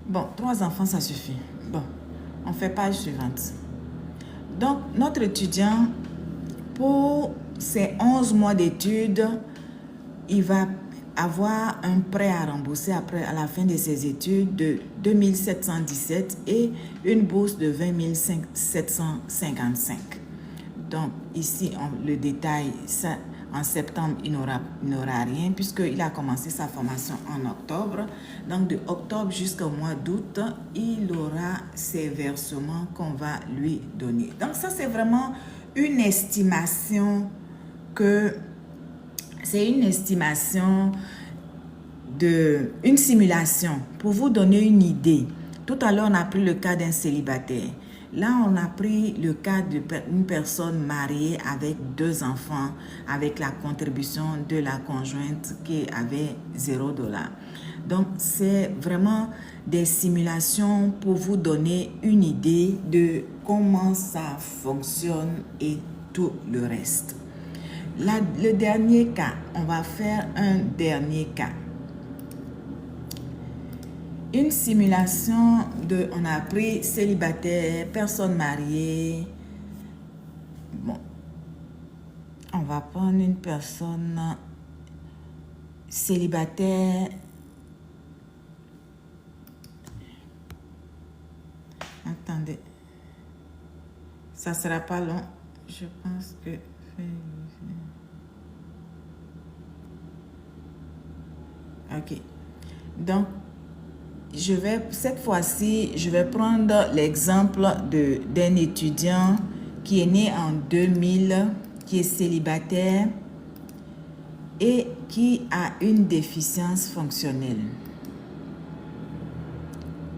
Bon, 3 enfants, ça suffit. Bon, on fait page suivante. Donc, notre étudiant, pour ses 11 mois d'études, il va avoir un prêt à rembourser après, à la fin de ses études de 2717 et une bourse de 20 755. Donc, ici, le détail, ça, en septembre, il n'aura rien puisqu'il a commencé sa formation en octobre. Donc, de octobre jusqu'au mois d'août, il aura ses versements qu'on va lui donner. Donc, ça, c'est vraiment une estimation que... C'est une estimation une simulation pour vous donner une idée. Tout à l'heure, on a pris le cas d'un célibataire. Là, on a pris le cas d'une personne mariée avec 2 enfants, avec la contribution de la conjointe qui avait $0. Donc, c'est vraiment des simulations pour vous donner une idée de comment ça fonctionne et tout le reste. Le dernier cas, on va faire un dernier cas. Une simulation on a pris célibataire, personne mariée. Bon, on va prendre une personne célibataire. Attendez, ça sera pas long. Je pense que... Ok. Donc, cette fois-ci, je vais prendre l'exemple d'un étudiant qui est né en 2000, qui est célibataire et qui a une déficience fonctionnelle.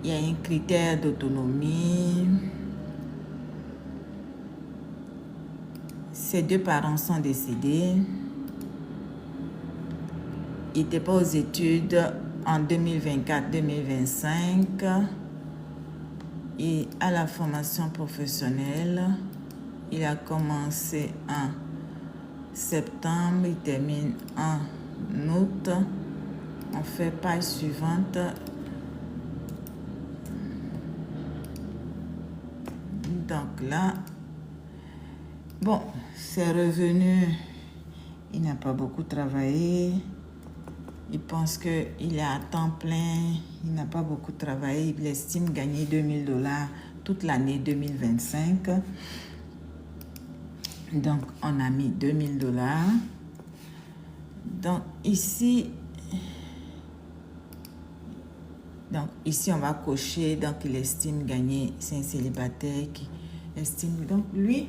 Il y a un critère d'autonomie. Ses 2 parents sont décédés. Il n'était pas aux études en 2024-2025 et à la formation professionnelle. Il a commencé en septembre, il termine en août. On fait page suivante. Donc là, bon, ses revenus, il n'a pas beaucoup travaillé. Il pense qu'il est à temps plein, il n'a pas beaucoup travaillé, il estime gagner $2000 toute l'année 2025. Donc, on a mis $2000. Donc, ici, on va cocher, donc il estime gagner, c'est un célibataire qui estime, donc lui,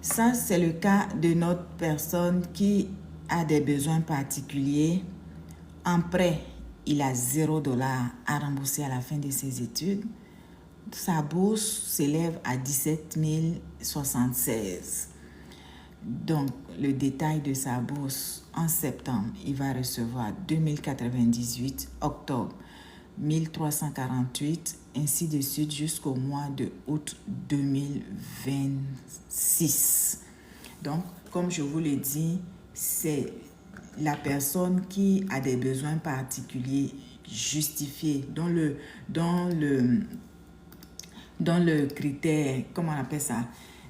ça c'est le cas de notre personne qui a des besoins particuliers. En prêt, il a $0 à rembourser à la fin de ses études. Sa bourse s'élève à 17 076. Donc, le détail de sa bourse, en septembre, il va recevoir 2098, octobre 1348, ainsi de suite jusqu'au mois de août 2026. Donc, comme je vous l'ai dit, c'est la personne qui a des besoins particuliers justifiés dans le critère, comment on appelle ça,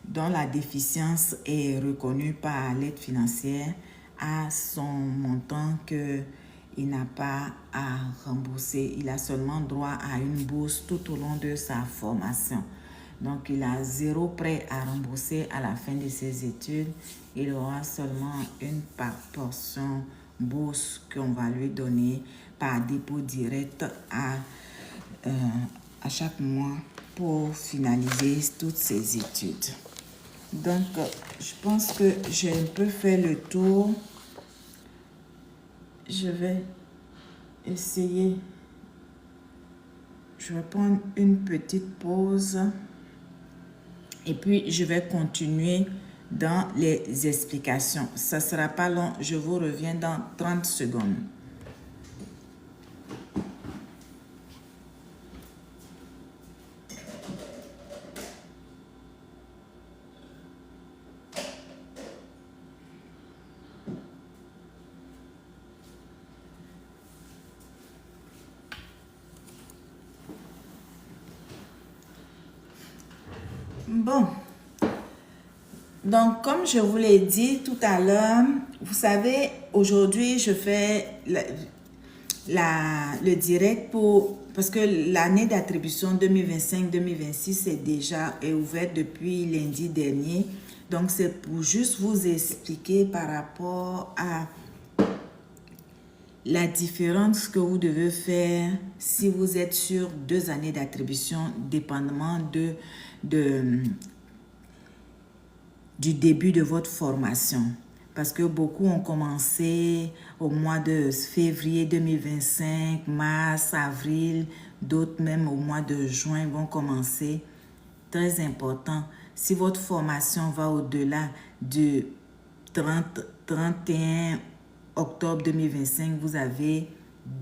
dont la déficience est reconnue par l'aide financière à son montant qu'il n'a pas à rembourser. Il a seulement droit à une bourse tout au long de sa formation. Donc, il a 0 prêt à rembourser à la fin de ses études. Il aura seulement une portion bourse qu'on va lui donner par dépôt direct à chaque mois pour finaliser toutes ses études. Donc, je pense que j'ai un peu fait le tour. Je vais essayer. Je vais prendre une petite pause. Et puis, je vais continuer dans les explications. Ça ne sera pas long. Je vous reviens dans 30 secondes. Bon, donc comme je vous l'ai dit tout à l'heure, vous savez, aujourd'hui, je fais le direct parce que l'année d'attribution 2025-2026 est ouverte depuis lundi dernier. Donc, c'est pour juste vous expliquer par rapport à la différence que vous devez faire si vous êtes sur 2 années d'attribution, dépendamment du début de votre formation. Parce que beaucoup ont commencé au mois de février 2025, mars, avril, d'autres même au mois de juin vont commencer. Très important, si votre formation va au-delà du 31 octobre 2025, vous avez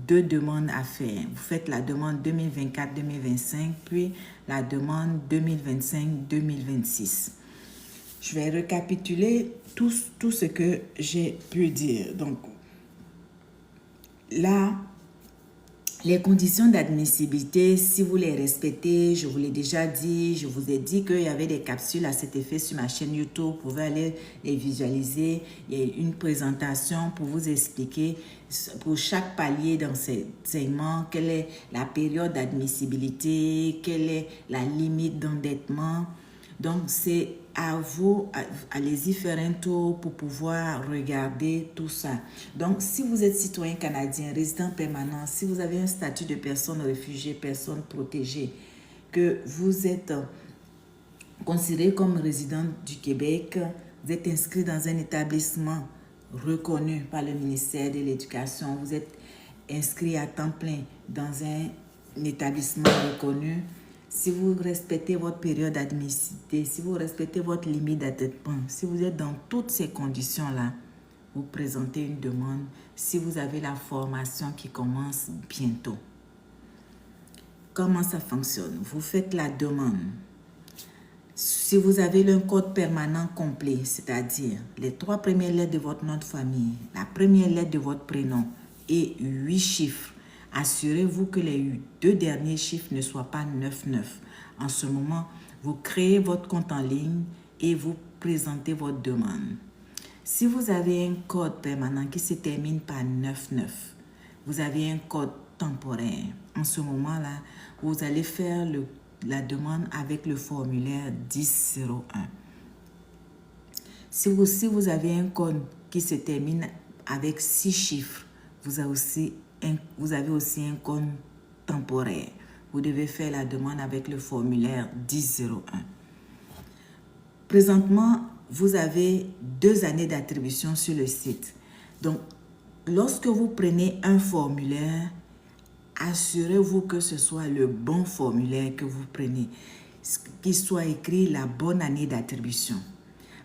2 demandes à faire. Vous faites la demande 2024-2025, puis la demande 2025-2026. Je vais récapituler tout ce que j'ai pu dire. Donc, là, les conditions d'admissibilité, si vous les respectez, je vous l'ai déjà dit, je vous ai dit qu'il y avait des capsules à cet effet sur ma chaîne YouTube. Vous pouvez aller les visualiser. Il y a une présentation pour vous expliquer pour chaque palier d'enseignement quelle est la période d'admissibilité, quelle est la limite d'endettement. Donc, c'est à vous, allez-y faire un tour pour pouvoir regarder tout ça. Donc, si vous êtes citoyen canadien, résident permanent, si vous avez un statut de personne réfugiée, personne protégée, que vous êtes considéré comme résident du Québec, vous êtes inscrit dans un établissement reconnu par le ministère de l'Éducation, vous êtes inscrit à temps plein dans un établissement reconnu, si vous respectez votre période d'admissibilité, si vous respectez votre limite d'endettement, si vous êtes dans toutes ces conditions-là, vous présentez une demande si vous avez la formation qui commence bientôt. Comment ça fonctionne? Vous faites la demande. Si vous avez le code permanent complet, c'est-à-dire les 3 premières lettres de votre nom de famille, la première lettre de votre prénom et 8 chiffres, assurez-vous que les 2 derniers chiffres ne soient pas 99. En ce moment, vous créez votre compte en ligne et vous présentez votre demande. Si vous avez un code permanent qui se termine par 99, vous avez un code temporaire. En ce moment-là, vous allez faire la demande avec le formulaire 1001. Si vous avez un code qui se termine avec 6 chiffres, vous avez aussi un code temporaire. Vous devez faire la demande avec le formulaire 1001. Présentement, vous avez 2 années d'attribution sur le site. Donc, lorsque vous prenez un formulaire, assurez-vous que ce soit le bon formulaire que vous prenez, qu'il soit écrit la bonne année d'attribution.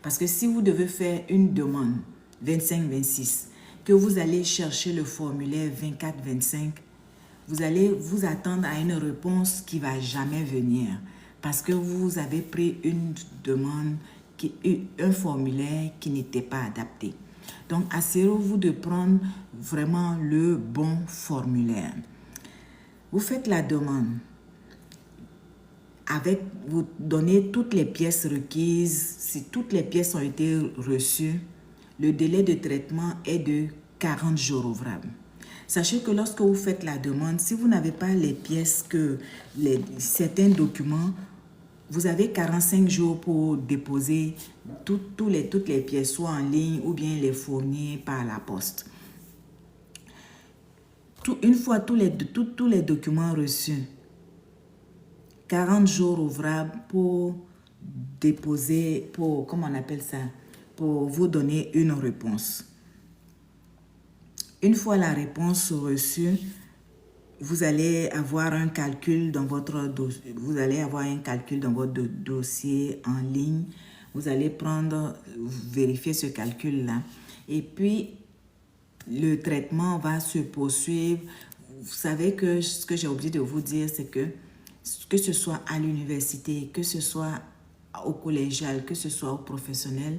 Parce que si vous devez faire une demande 25-26, que vous allez chercher le formulaire 24-25, vous allez vous attendre à une réponse qui ne va jamais venir. Parce que vous avez pris une demande, un formulaire qui n'était pas adapté. Donc, assurez-vous de prendre vraiment le bon formulaire. Vous faites la demande. Vous donnez toutes les pièces requises. Si toutes les pièces ont été reçues, le délai de traitement est de 40 jours ouvrables. Sachez que lorsque vous faites la demande, si vous n'avez pas les pièces certains documents, vous avez 45 jours pour déposer toutes les pièces, soit en ligne ou bien les fournir par la poste. Une fois tous les documents reçus, 40 jours ouvrables pour déposer, pour vous donner une réponse. Une fois la réponse reçue, vous allez avoir un calcul dans votre dossier en ligne. Vous allez vérifier ce calcul-là. Et puis, le traitement va se poursuivre. Vous savez que ce que j'ai oublié de vous dire, c'est que ce soit à l'université, que ce soit au collégial, que ce soit au professionnel,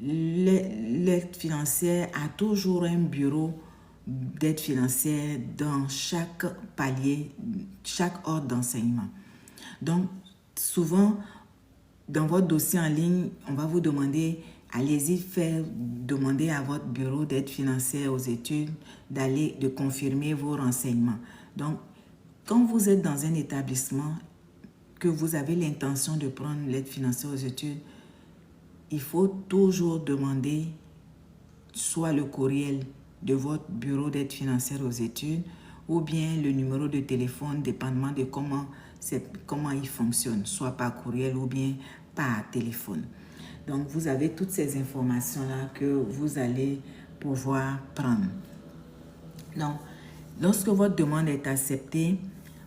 l'aide financière a toujours un bureau d'aide financière dans chaque palier, chaque ordre d'enseignement. Donc, souvent, dans votre dossier en ligne, on va vous demander, allez-y demander à votre bureau d'aide financière aux études de confirmer vos renseignements. Donc, quand vous êtes dans un établissement, que vous avez l'intention de prendre l'aide financière aux études, il faut toujours demander soit le courriel de votre bureau d'aide financière aux études ou bien le numéro de téléphone, dépendamment de comment il fonctionne, soit par courriel ou bien par téléphone. Donc, vous avez toutes ces informations-là que vous allez pouvoir prendre. Donc, lorsque votre demande est acceptée,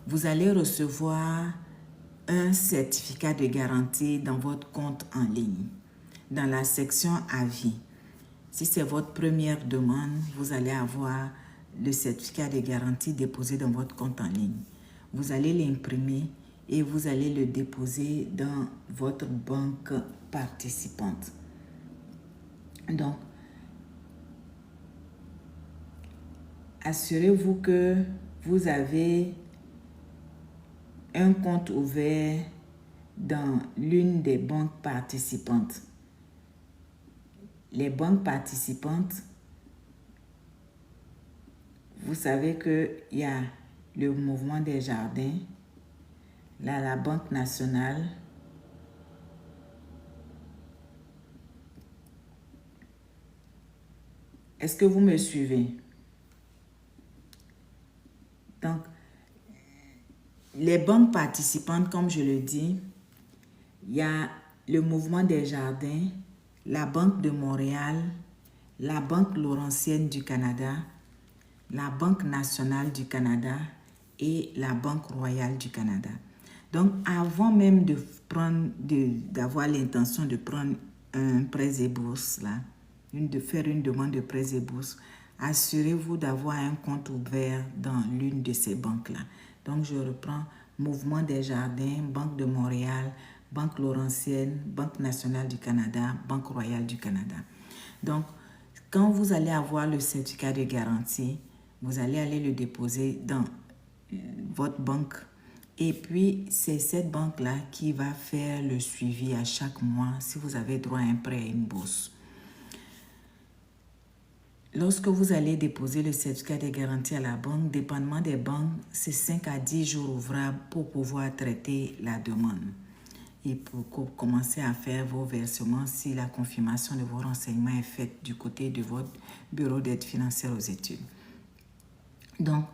vous allez recevoir un certificat de garantie dans votre compte en ligne, dans la section avis. Si c'est votre première demande, vous allez avoir le certificat de garantie déposé dans votre compte en ligne. Vous allez l'imprimer et vous allez le déposer dans votre banque participante. Donc, assurez-vous que vous avez un compte ouvert dans l'une des banques participantes. Les banques participantes, vous savez qu'il y a le Mouvement des Jardins, là, la Banque nationale, est-ce que vous me suivez? Donc, les banques participantes, comme je le dis, il y a le Mouvement des Jardins, la Banque de Montréal, la Banque Laurentienne du Canada, la Banque nationale du Canada et la Banque royale du Canada. Donc, avant même d'avoir l'intention de prendre un prêt et bourse, là, de faire une demande de prêt et bourse, assurez-vous d'avoir un compte ouvert dans l'une de ces banques-là. Donc, je reprends Mouvement des Jardins, Banque de Montréal, Banque Laurentienne, Banque nationale du Canada, Banque royale du Canada. Donc, quand vous allez avoir le certificat de garantie, vous allez aller le déposer dans votre banque. Et puis, c'est cette banque-là qui va faire le suivi à chaque mois si vous avez droit à un prêt et une bourse. Lorsque vous allez déposer le certificat de garantie à la banque, dépendamment des banques, c'est 5 à 10 jours ouvrables pour pouvoir traiter la demande et pour commencer à faire vos versements si la confirmation de vos renseignements est faite du côté de votre bureau d'aide financière aux études. Donc,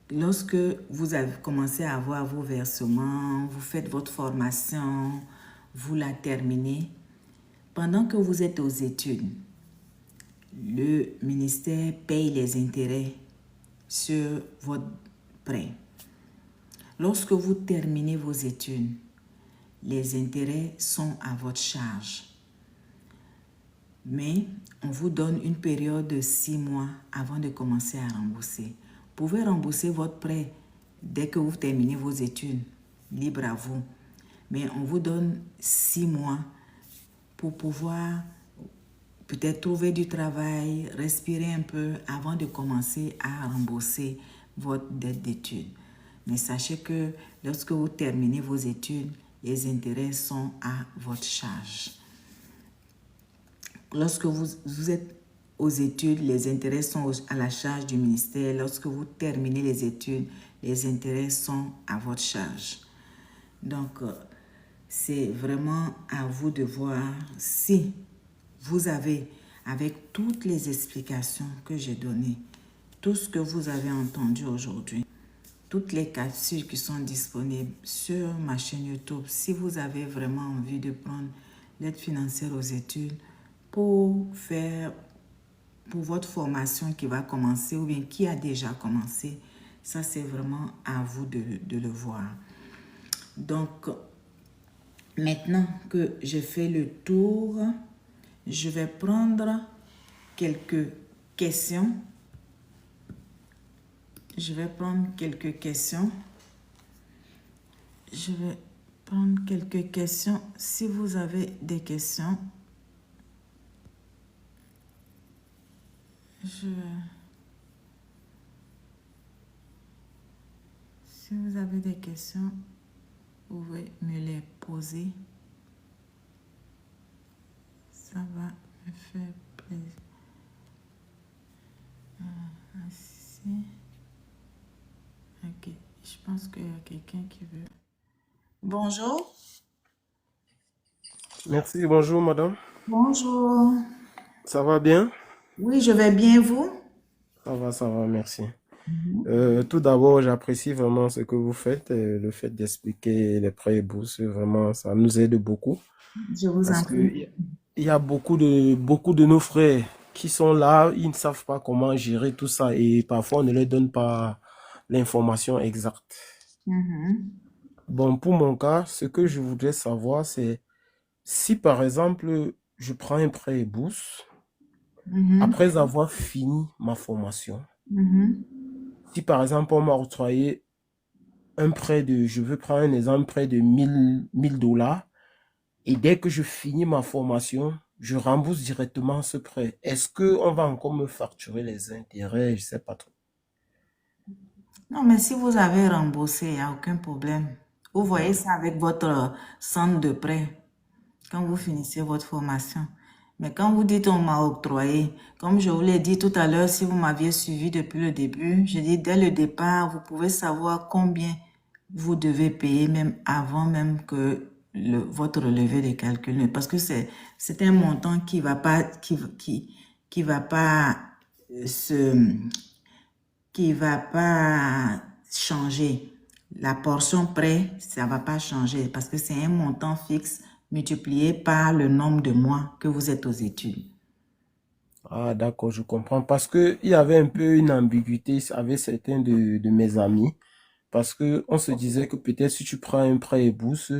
lorsque vous avez commencé à avoir vos versements, vous faites votre formation, vous la terminez, pendant que vous êtes aux études, le ministère paye les intérêts sur votre prêt. Lorsque vous terminez vos études, les intérêts sont à votre charge. Mais on vous donne une période de 6 mois avant de commencer à rembourser. Vous pouvez rembourser votre prêt dès que vous terminez vos études, libre à vous. Mais on vous donne 6 mois pour pouvoir peut-être trouver du travail, respirer un peu avant de commencer à rembourser votre dette d'études. Mais sachez que lorsque vous terminez vos études, les intérêts sont à votre charge. Lorsque vous êtes aux études, les intérêts sont à la charge du ministère. Lorsque vous terminez les études, les intérêts sont à votre charge. Donc, c'est vraiment à vous de voir si vous avez, avec toutes les explications que j'ai données, tout ce que vous avez entendu aujourd'hui, toutes les capsules qui sont disponibles sur ma chaîne YouTube, si vous avez vraiment envie de prendre l'aide financière aux études pour votre formation qui va commencer ou bien qui a déjà commencé, ça c'est vraiment à vous de le voir. Donc, maintenant que j'ai fait le tour, je vais prendre quelques questions. Je vais prendre quelques questions. Si vous avez des questions, si vous avez des questions, vous pouvez me les poser. Ça va me faire plaisir. Ainsi. Ok, je pense qu'il y a quelqu'un qui veut. Bonjour. Merci, bonjour madame. Bonjour. Ça va bien? Oui, je vais bien, vous? Ça va, merci. Mhm. Tout d'abord, j'apprécie vraiment ce que vous faites, le fait d'expliquer les prêts et bourses, vraiment, ça nous aide beaucoup Je vous en parce prie. que il y a beaucoup de nos frères qui sont là, ils ne savent pas comment gérer tout ça et parfois on ne leur donne pas l'information exacte. Mhm. Bon, pour mon cas, ce que je voudrais savoir, c'est si par exemple, je prends un prêt et bourse, Mhm. après avoir fini ma formation, Mhm. si par exemple on m'a octroyé un prêt de, je veux prendre un exemple, prêt de 1000 $, et dès que je finis ma formation, je rembourse directement ce prêt. Est-ce qu'on va encore me facturer les intérêts? Je sais pas trop. Non, mais si vous avez remboursé, il n'y a aucun problème. Vous voyez Ah, ça avec votre centre de prêt quand vous finissez votre formation. Mais quand vous dites on m'a octroyé, comme je vous l'ai dit tout à l'heure, si vous m'aviez suivi depuis le début, je dis dès le départ, vous pouvez savoir combien vous devez payer même avant même que votre relevé de calcul. Parce que c'est un montant qui va pas se, qui va pas changer. La portion prêt, ça va pas changer parce que c'est un montant fixe multiplié par le nombre de mois que vous êtes aux études. ah, d'accord, je comprends. Parce que il y avait un peu une ambiguïté avec certains de mes amis. Parce que on se disait que peut-être si tu prends un prêt et bourse,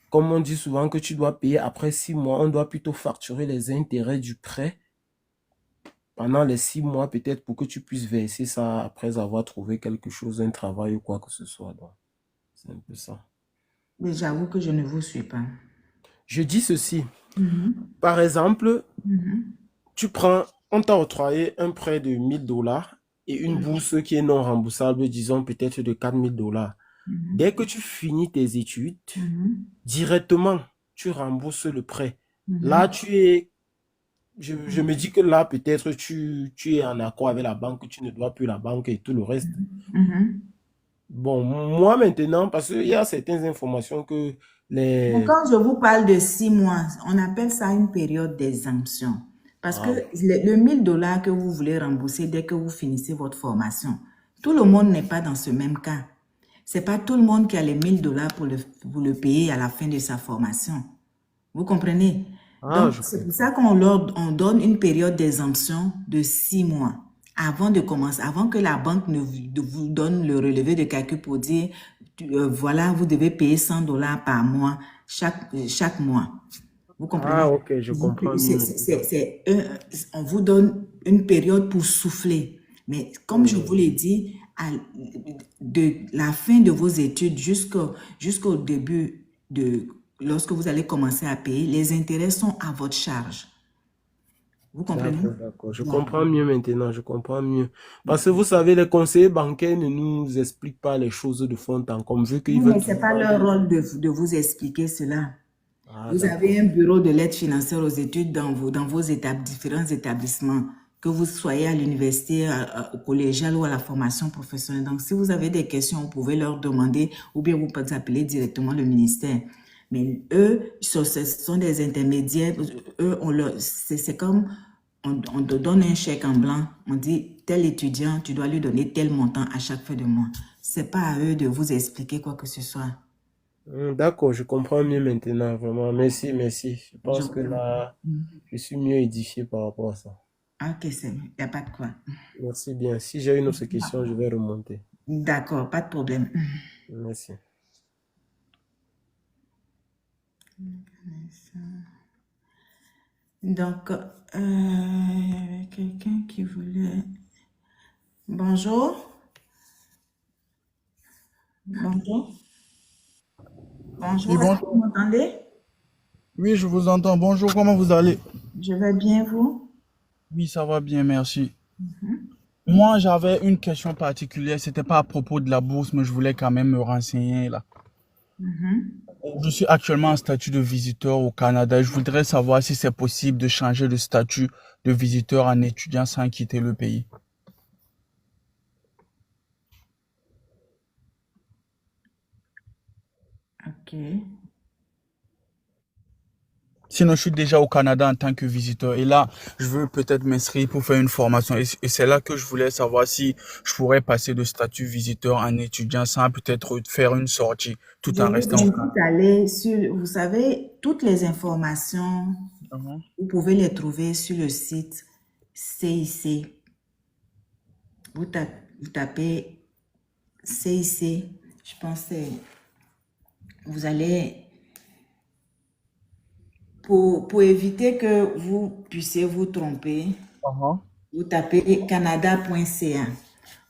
comme on dit souvent que tu dois payer après 6 mois, on doit plutôt facturer les intérêts du prêt pendant les 6 mois, peut-être pour que tu puisses verser ça après avoir trouvé quelque chose, un travail ou quoi que ce soit. Donc, c'est un peu ça. Mais j'avoue que je ne vous suis pas. Je dis ceci. Mhm, Par exemple, mhm, tu prends, on t'a octroyé un prêt de 1000 $ et une bourse qui est non remboursable, disons peut-être de 4000 $. mhm, Dès que tu finis tes études, mhm, directement, tu rembourses le prêt. Là, mhm, tu es, je me dis que là, peut-être tu es en accord avec la banque, tu ne dois plus la banque et tout le reste. mhm. Bon, moi maintenant, parce qu'il y a certaines informations que Mais les... quand je vous parle de 6 mois, on appelle ça une période d'exemption. Parce que Ah, ok. le 1000 $ que vous voulez rembourser dès que vous finissez votre formation, tout le monde n'est pas dans ce même cas. C'est pas tout le monde qui a les 1000 $ pour le payer à la fin de sa formation. Vous comprenez? Ah, Donc, je c'est pour comprends. ça on donne une période d'exemption de 6 mois avant de commencer, avant que la banque ne vous donne le relevé de calcul pour dire, voilà, vous devez payer 100 $ par mois chaque mois. Vous Ah, comprenez? ok, je comprends mieux maintenant. On vous donne une période pour souffler. Mais comme je vous Hmm. l'ai dit, de la fin de vos études jusqu'au début lorsque vous allez commencer à payer, les intérêts sont à votre charge. Vous comprenez? D'accord, d'accord. Je Voilà. comprends mieux maintenant, je comprends mieux. Parce que vous savez, les conseillers bancaires ne nous expliquent pas les choses de fond en comble, vu qu'ils Oui, veulent mais ce n'est toujours pas leur vendre. rôle de vous expliquer cela. Ah, Vous avez d'accord. un bureau de l'aide financière aux études dans vos différents établissements, que vous soyez à l'université, au collégial ou à la formation professionnelle. Donc, si vous avez des questions, vous pouvez leur demander ou bien vous pouvez appeler directement le ministère. Mais eux, ce sont des intermédiaires. Eux, c'est comme on te donne un chèque en blanc. On dit, tel étudiant, tu dois lui donner tel montant à chaque fin de mois. C'est pas à eux de vous expliquer quoi que ce soit. D'accord, je comprends mieux maintenant, vraiment. Merci, merci. Je Je pense que là, je suis mieux édifié par rapport à ça. Ok, c'est bon. Il n'y a pas de quoi. Merci bien. Si j'ai une autre question, je vais remonter. D'accord, pas de problème. Merci. Donc, il y avait quelqu'un qui voulait... Bonjour. Bonjour. Oui, Bonjour, est-ce que vous bonjour. m'entendez? Oui, je vous entends. Bonjour, comment vous allez? Je vais bien, vous? Oui, ça va bien, merci. Moi, j'avais une question particulière. C'était pas à propos de la bourse, mais je voulais quand même me renseigner là. Mhm. Je suis actuellement en statut de visiteur au Canada. Je voudrais savoir si c'est possible de changer de statut de visiteur en étudiant sans quitter le pays. Ok. Sinon, je suis déjà au Canada en tant que visiteur. Et là, je veux peut-être m'inscrire pour faire une formation. Et c'est là que je voulais savoir si je pourrais passer de statut visiteur en étudiant sans peut-être faire une sortie tout Je en vous restant au invite Canada. à aller sur, vous savez, toutes les informations, Mhm. vous pouvez les trouver sur le site CIC. Vous tapez CIC, je pense que vous allez, pour éviter que vous puissiez vous tromper, Mhm. vous tapez canada.ca.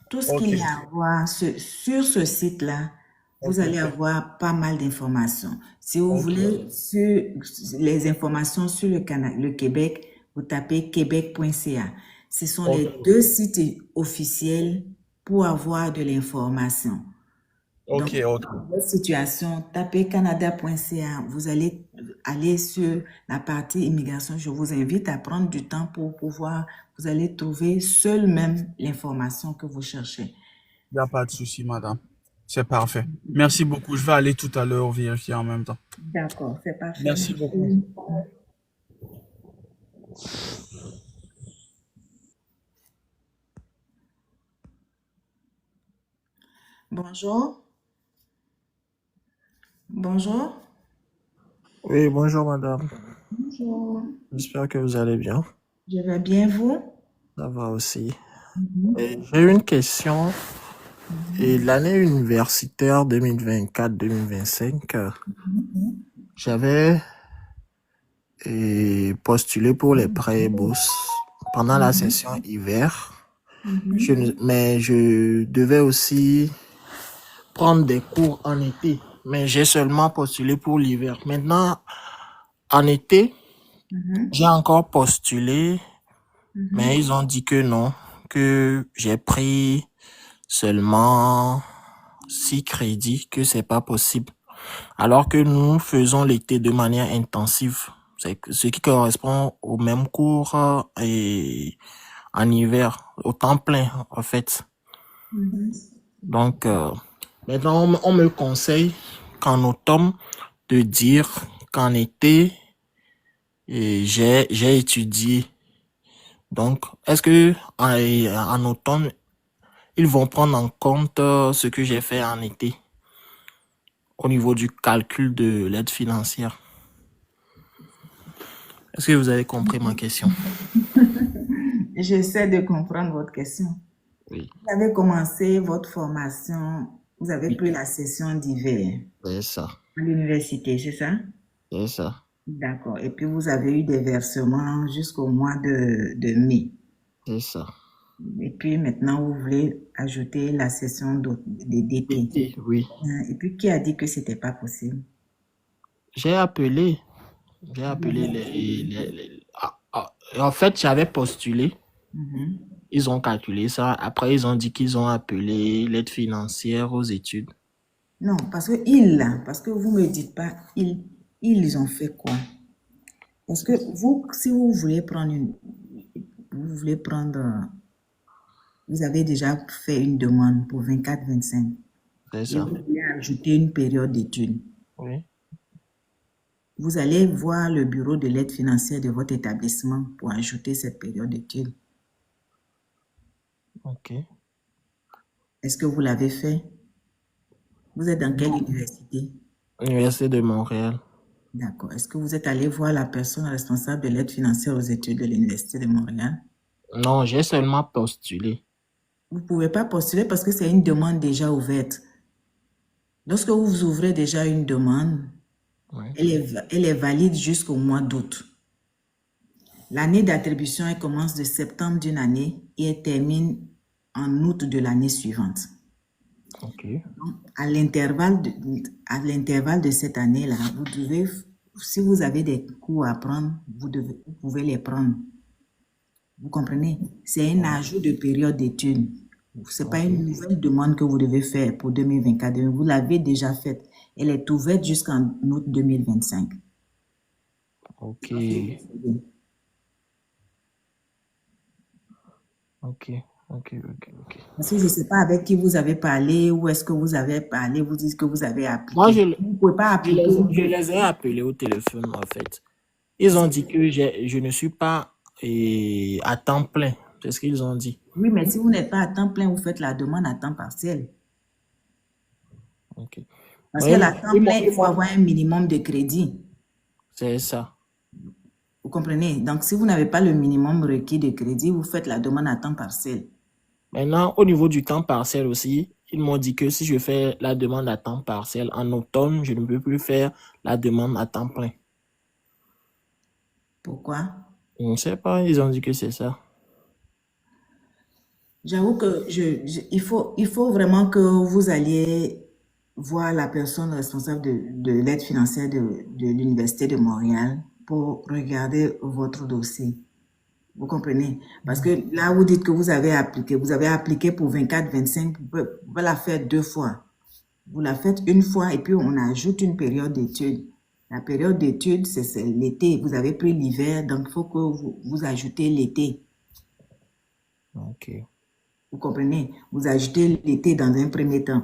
Tout ce Ok, qu'il y a à voir sur ce site-là, vous allez ok, avoir pas mal d'informations. Si vous ok, voulez sur les informations sur le Québec, vous tapez québec.ca. Ce sont ok, les deux sites officiels pour avoir de l'information. ok, Donc, ok. dans votre situation, tapez canada.ca. Vous allez aller sur la partie immigration. Je vous invite à prendre du temps pour pouvoir, vous allez trouver seul même l'information que vous cherchez. Il n'y a pas de souci, madame. C'est parfait. Merci beaucoup. Je vais aller tout à l'heure vérifier en même temps. D'accord, c'est parfait. Merci beaucoup. Merci. Bonjour. Bonjour. Oui, bonjour madame. Bonjour. J'espère que vous allez bien. Je vais bien, vous? Ça va aussi. Mhm. Et j'ai une question. Et l'année universitaire 2024-2025, j'avais postulé pour les prêts et bourses pendant la session hiver. Mais je devais aussi prendre des cours en été. Mais j'ai seulement postulé pour l'hiver. Maintenant, en été, Mhm. j'ai encore postulé, Mhm. mais ils ont dit que non, que j'ai pris seulement 6 crédits, que c'est pas possible. Alors que nous faisons l'été de manière intensive. C'est ce qui correspond au même cours et en hiver, au temps plein en fait. Mhm. Donc maintenant on me conseille qu'en automne de dire qu'en été j'ai étudié. Donc est-ce que en automne ils vont prendre en compte ce que j'ai fait en été au niveau du calcul de l'aide financière? Est-ce que vous avez compris ma question? J'essaie de comprendre votre question. Oui, Vous avez commencé votre formation, vous avez oui, pris la session d'hiver c'est ça, à l'université, c'est ça? c'est ça, D'accord. Et puis vous avez eu des versements jusqu'au mois de mai. c'est ça. Et puis maintenant, vous voulez ajouter la session d'été. Été, oui. Et puis qui a dit que c'était pas possible? J'ai appelé, j'ai appelé en fait, j'avais postulé. Mhm. Ils ont calculé ça. Après, ils ont dit qu'ils ont appelé l'aide financière aux études. Non, parce que vous me dites pas, ils ont fait quoi? Parce que vous, si vous voulez vous voulez prendre, vous avez déjà fait une demande pour 24-25 C'est et ça. vous voulez ajouter une période d'études. Oui. Vous allez voir le bureau de l'aide financière de votre établissement pour ajouter cette période d'études. Ok. Est-ce que vous l'avez fait? Vous êtes dans quelle université? Université de Montréal. D'accord. Est-ce que vous êtes allé voir la personne responsable de l'aide financière aux études de l'Université de Montréal? Non, j'ai seulement postulé. Vous ne pouvez pas postuler parce que c'est une demande déjà ouverte. Lorsque vous ouvrez déjà une demande, Oui. elle est valide jusqu'au mois d'août. L'année d'attribution, elle commence de septembre d'une année et elle termine en août de l'année suivante. Ok. Donc, à l'intervalle de cette année-là, vous devez, si vous avez des cours à prendre, vous pouvez les prendre. Vous comprenez? C'est un ajout de période d'études. Ce n'est pas Ok. une nouvelle demande que vous devez faire pour 2024. Vous l'avez déjà faite. Elle est ouverte jusqu'en août 2025. Ok. Ok. Ok. Ok. Ok. Parce que je ne sais pas avec qui vous avez parlé, où est-ce que vous avez parlé, vous dites que vous avez Moi, appliqué. Vous ne pouvez pas appliquer. je les ai appelés au téléphone, en fait. Ils ont dit que je ne suis pas à temps plein. C'est ce qu'ils ont dit. Oui, mais si vous n'êtes pas à temps plein, vous faites la demande à temps partiel. Ok. Parce Oui, qu'à temps plein, il faut avoir un minimum de crédit. c'est ça. Vous comprenez? Donc, si vous n'avez pas le minimum requis de crédit, vous faites la demande à temps partiel. Maintenant, au niveau du temps partiel aussi, ils m'ont dit que si je fais la demande à temps partiel en automne, je ne peux plus faire la demande à temps plein. Pourquoi? Je ne sais pas, ils ont dit que c'est ça. J'avoue que il faut vraiment que vous alliez voir la personne responsable de l'aide financière de l'Université de Montréal pour regarder votre dossier. Vous comprenez? Parce que là, vous dites que vous avez appliqué pour 24-25, vous pouvez la faire 2 fois. Vous la faites une fois et puis on ajoute une période d'études. La période d'études, c'est l'été. Vous avez pris l'hiver, donc il faut que vous ajoutez l'été. Ok. Vous comprenez? Vous ajoutez l'été dans un premier temps.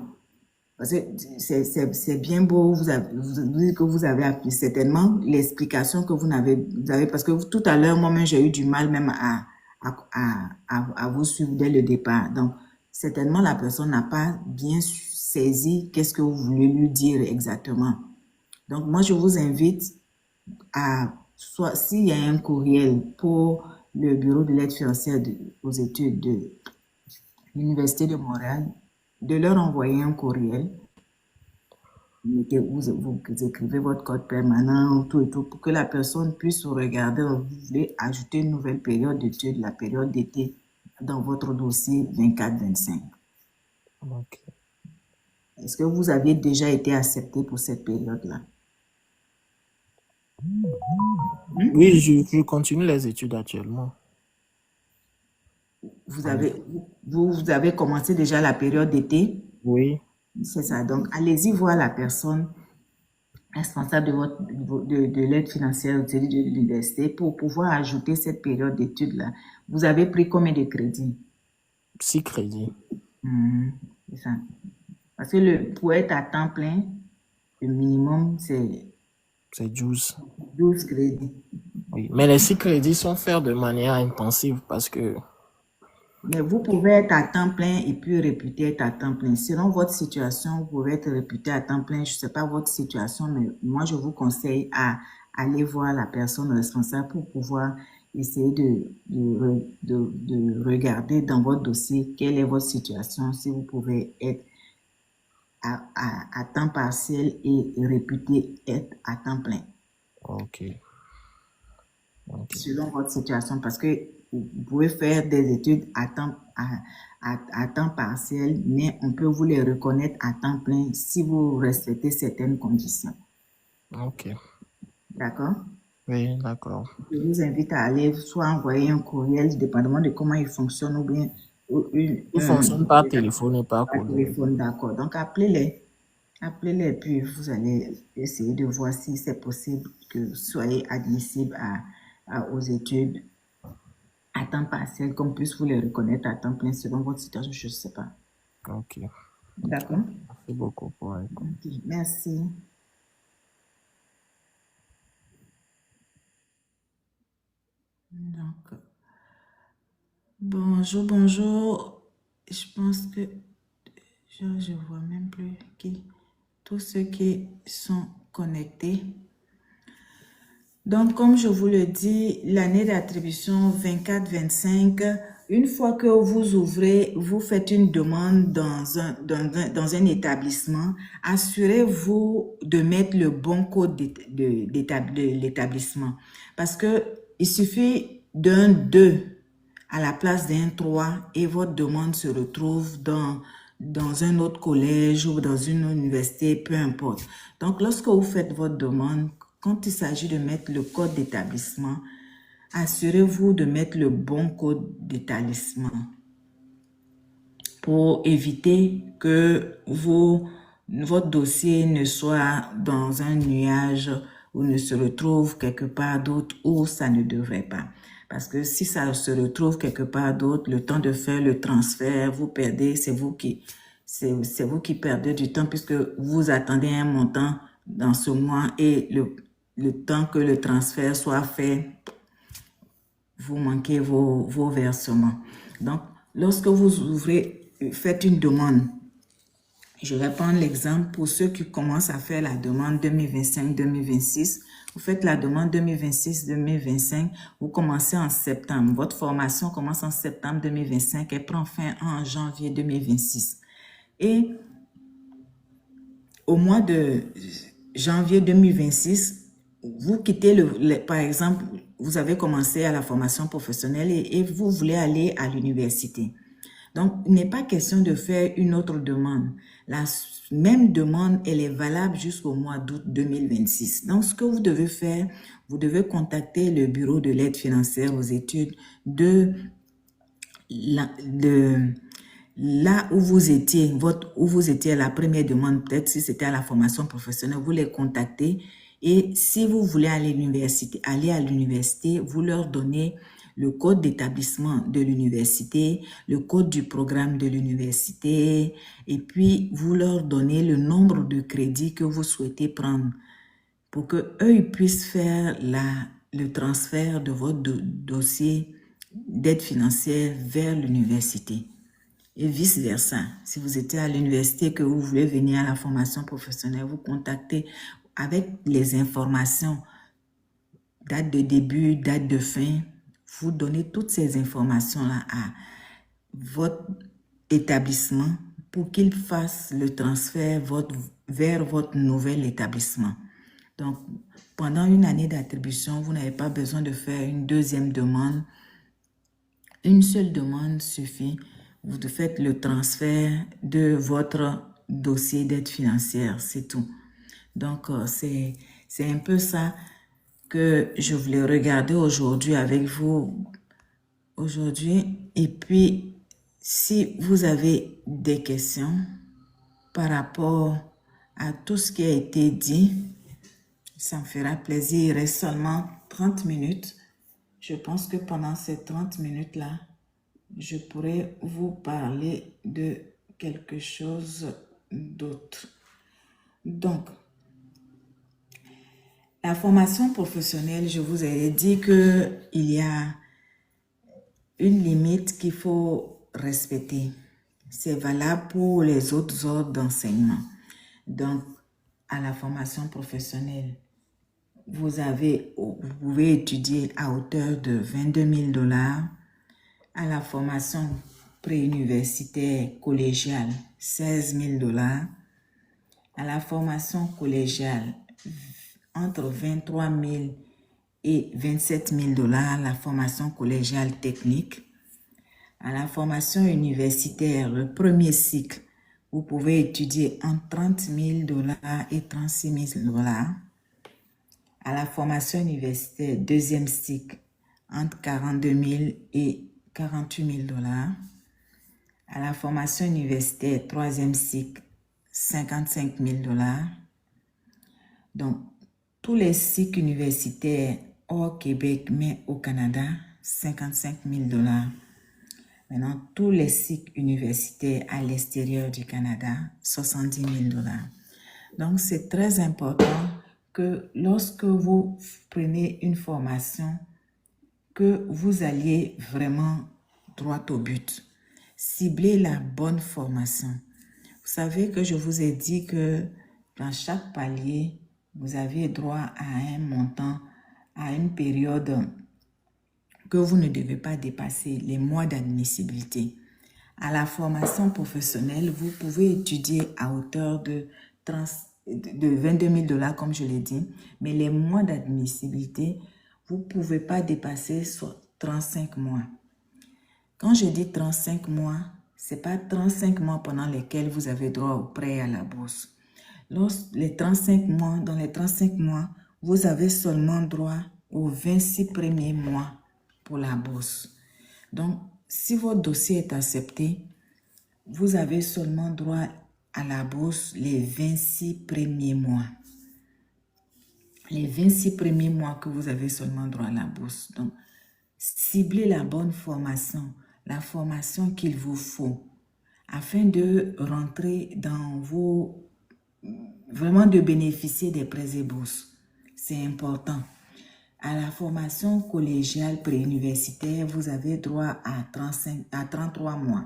Parce que c'est bien beau, vous dites que vous avez appris certainement l'explication que vous avez, parce que tout à l'heure, moi-même, j'ai eu du mal même à vous suivre dès le départ. Donc, certainement, la personne n'a pas bien saisi qu'est-ce que vous voulez lui dire exactement. Donc, moi, je vous invite soit s'il y a un courriel pour le bureau de l'aide financière aux études de l'Université de Montréal, de leur envoyer un courriel. Vous écrivez votre code permanent, tout et tout, pour que la personne puisse regarder. Vous voulez ajouter une nouvelle période d'études, la période d'été, dans votre dossier 24-25. Ok. Est-ce que vous aviez déjà été accepté pour cette période-là? Oui, je continue les études actuellement. Vous avez commencé déjà la période d'été? Oui. C'est ça. Donc, allez-y voir la personne responsable de l'aide financière de l'université pour pouvoir ajouter cette période d'études-là. Vous avez pris combien de crédits? 6 crédits. C'est ça. Parce que pour être à temps plein, le minimum, c'est 12. 12 crédits. Oui. Mais les 6 crédits sont faits de manière intensive parce que... Mais vous pouvez être à temps plein et puis réputé être à temps plein. Selon votre situation, vous pouvez être réputé à temps plein. Je ne sais pas votre situation, mais moi, je vous conseille à aller voir la personne responsable pour pouvoir essayer de regarder dans votre dossier quelle est votre situation, si vous pouvez être à temps partiel et réputé être à temps plein. Ok. Selon votre situation, parce que vous pouvez faire des études à temps partiel, mais on peut vous les reconnaître à temps plein si vous respectez certaines conditions. Ok. D'accord? Oui, d'accord. Je vous invite à aller soit envoyer un courriel, dépendamment de comment il fonctionne, ou bien Il fonctionne par téléphone et par par courrier. téléphone, d'accord. Donc, appelez-les. Appelez-les, puis vous allez essayer de voir si c'est possible que vous soyez admissible aux études à temps partiel, qu'on puisse vous les reconnaître à temps plein selon votre situation, je ne sais pas. Ok. D'accord? Merci beaucoup pour la réponse. Ok, merci. Donc, bonjour, bonjour. Je pense que je vois même plus tous ceux qui sont connectés. Donc, comme je vous le dis, l'année d'attribution 24-25, une fois que vous ouvrez, vous faites une demande dans un établissement, assurez-vous de mettre le bon code de l'établissement. Parce que il suffit d'un 2 à la place d'un 3 et votre demande se retrouve dans un autre collège ou dans une université, peu importe. Donc, lorsque vous faites votre demande, quand il s'agit de mettre le code d'établissement, assurez-vous de mettre le bon code d'établissement pour éviter que votre dossier ne soit dans un nuage ou ne se retrouve quelque part d'autre où ça ne devrait pas. Parce que si ça se retrouve quelque part d'autre, le temps de faire le transfert, vous perdez, c'est vous qui perdez du temps puisque vous attendez un montant dans ce mois et le temps que le transfert soit fait, vous manquez vos versements. Donc, lorsque vous faites une demande, je vais prendre l'exemple pour ceux qui commencent à faire la demande 2025-2026. Vous faites la demande 2026-2025, vous commencez en septembre. Votre formation commence en septembre 2025 et prend fin en janvier 2026. Et au mois de janvier 2026, vous quittez par exemple, vous avez commencé à la formation professionnelle et vous voulez aller à l'université. Donc, il n'est pas question de faire une autre demande. La même demande, elle est valable jusqu'au mois d'août 2026. Donc, ce que vous devez faire, vous devez contacter le bureau de l'aide financière aux études de là où vous étiez, où vous étiez à la première demande, peut-être si c'était à la formation professionnelle, vous les contactez. Et si vous voulez aller à l'université, vous leur donnez le code d'établissement de l'université, le code du programme de l'université, et puis vous leur donnez le nombre de crédits que vous souhaitez prendre pour que eux ils puissent faire le transfert de votre dossier d'aide financière vers l'université. Et vice-versa. Si vous étiez à l'université que vous voulez venir à la formation professionnelle, vous contactez avec les informations, date de début, date de fin. Vous donnez toutes ces informations-là à votre établissement pour qu'il fasse le transfert vers votre nouvel établissement. Donc, pendant une année d'attribution, vous n'avez pas besoin de faire une deuxième demande. Une seule demande suffit. Vous faites le transfert de votre dossier d'aide financière, c'est tout. Donc, c'est un peu ça que je voulais regarder aujourd'hui avec vous. Et puis, si vous avez des questions par rapport à tout ce qui a été dit, ça me fera plaisir. Il reste seulement 30 minutes. Je pense que pendant ces 30 minutes-là, je pourrais vous parler de quelque chose d'autre. Donc, la formation professionnelle, je vous ai dit qu'il y a une limite qu'il faut respecter. C'est valable pour les autres ordres d'enseignement. Donc, à la formation professionnelle, vous pouvez étudier à hauteur de 22 000 $. À la formation préuniversitaire collégiale, 16 000 $. À la formation collégiale, entre 23 000 et 27 000 $, la formation collégiale technique. À la formation universitaire, le premier cycle, vous pouvez étudier entre 30 000 $ et 36 000 $. À la formation universitaire, deuxième cycle, entre 42 000 et 48 000 $. À la formation universitaire, troisième cycle, 55 000 $. Donc, tous les cycles universitaires hors Québec, mais au Canada, 55 000 $. Maintenant, tous les cycles universitaires à l'extérieur du Canada, 70 000 $. Donc, c'est très important que lorsque vous prenez une formation, que vous alliez vraiment droit au but. Ciblez la bonne formation. Vous savez que je vous ai dit que dans chaque palier, vous avez droit à un montant, à une période que vous ne devez pas dépasser, les mois d'admissibilité. À la formation professionnelle, vous pouvez étudier à hauteur de 22 000 $, comme je l'ai dit, mais les mois d'admissibilité, vous ne pouvez pas dépasser 35 mois. Quand je dis 35 mois, ce n'est pas 35 mois pendant lesquels vous avez droit au prêt à la bourse. Dans les 35 mois, vous avez seulement droit aux 26 premiers mois pour la bourse. Donc, si votre dossier est accepté, vous avez seulement droit à la bourse les 26 premiers mois. Les 26 premiers mois que vous avez seulement droit à la bourse. Donc, ciblez la bonne formation, la formation qu'il vous faut, afin de rentrer dans vos... Vraiment de bénéficier des prêts et bourses. C'est important. À la formation collégiale préuniversitaire, vous avez droit à 33 mois.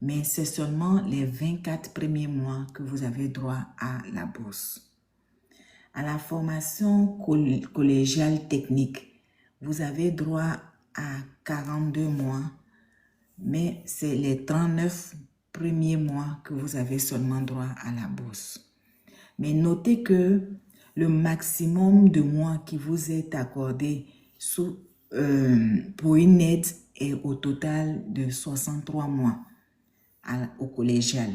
Mais c'est seulement les 24 premiers mois que vous avez droit à la bourse. À la formation collégiale technique, vous avez droit à 42 mois, mais c'est les 39 premiers mois que vous avez seulement droit à la bourse. Mais notez que le maximum de mois qui vous est accordé pour une aide est au total de 63 mois au collégial.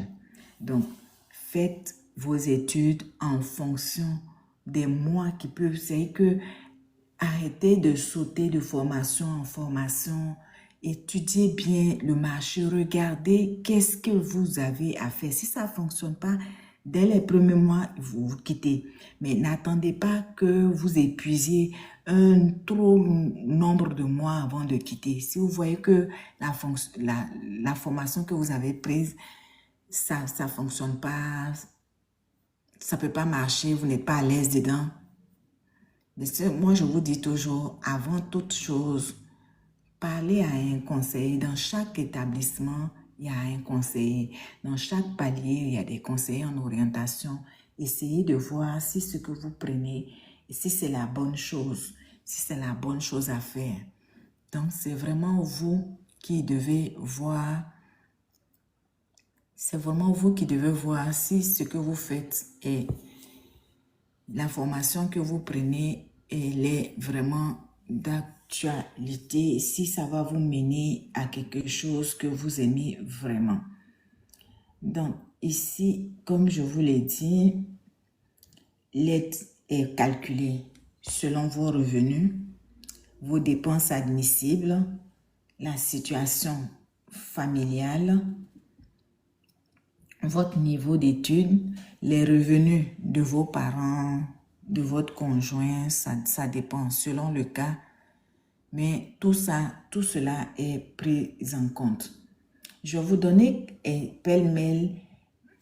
Donc, faites vos études en fonction des mois qui peuvent... C'est que arrêtez de sauter de formation en formation. Étudiez bien le marché. Regardez qu'est-ce que vous avez à faire. Si ça ne fonctionne pas, dès les premiers mois, vous quittez. Mais n'attendez pas que vous épuisiez un trop nombre de mois avant de quitter. Si vous voyez que la formation que vous avez prise, ça ne fonctionne pas, ça ne peut pas marcher, vous n'êtes pas à l'aise dedans. Moi, je vous dis toujours, avant toute chose, parlez à un conseiller. Dans chaque établissement, il y a un conseiller. Dans chaque palier, il y a des conseillers en orientation. Essayez de voir si ce que vous prenez, si c'est la bonne chose, si c'est la bonne chose à faire. Donc, c'est vraiment vous qui devez voir. C'est vraiment vous qui devez voir si ce que vous faites et la formation que vous prenez, elle est vraiment d'actualité, si ça va vous mener à quelque chose que vous aimez vraiment. Donc, ici, comme je vous l'ai dit, l'aide est calculée selon vos revenus, vos dépenses admissibles, la situation familiale, votre niveau d'études, les revenus de vos parents, de votre conjoint, ça dépend selon le cas. Mais tout cela est pris en compte. Je vais vous donner pêle-mêle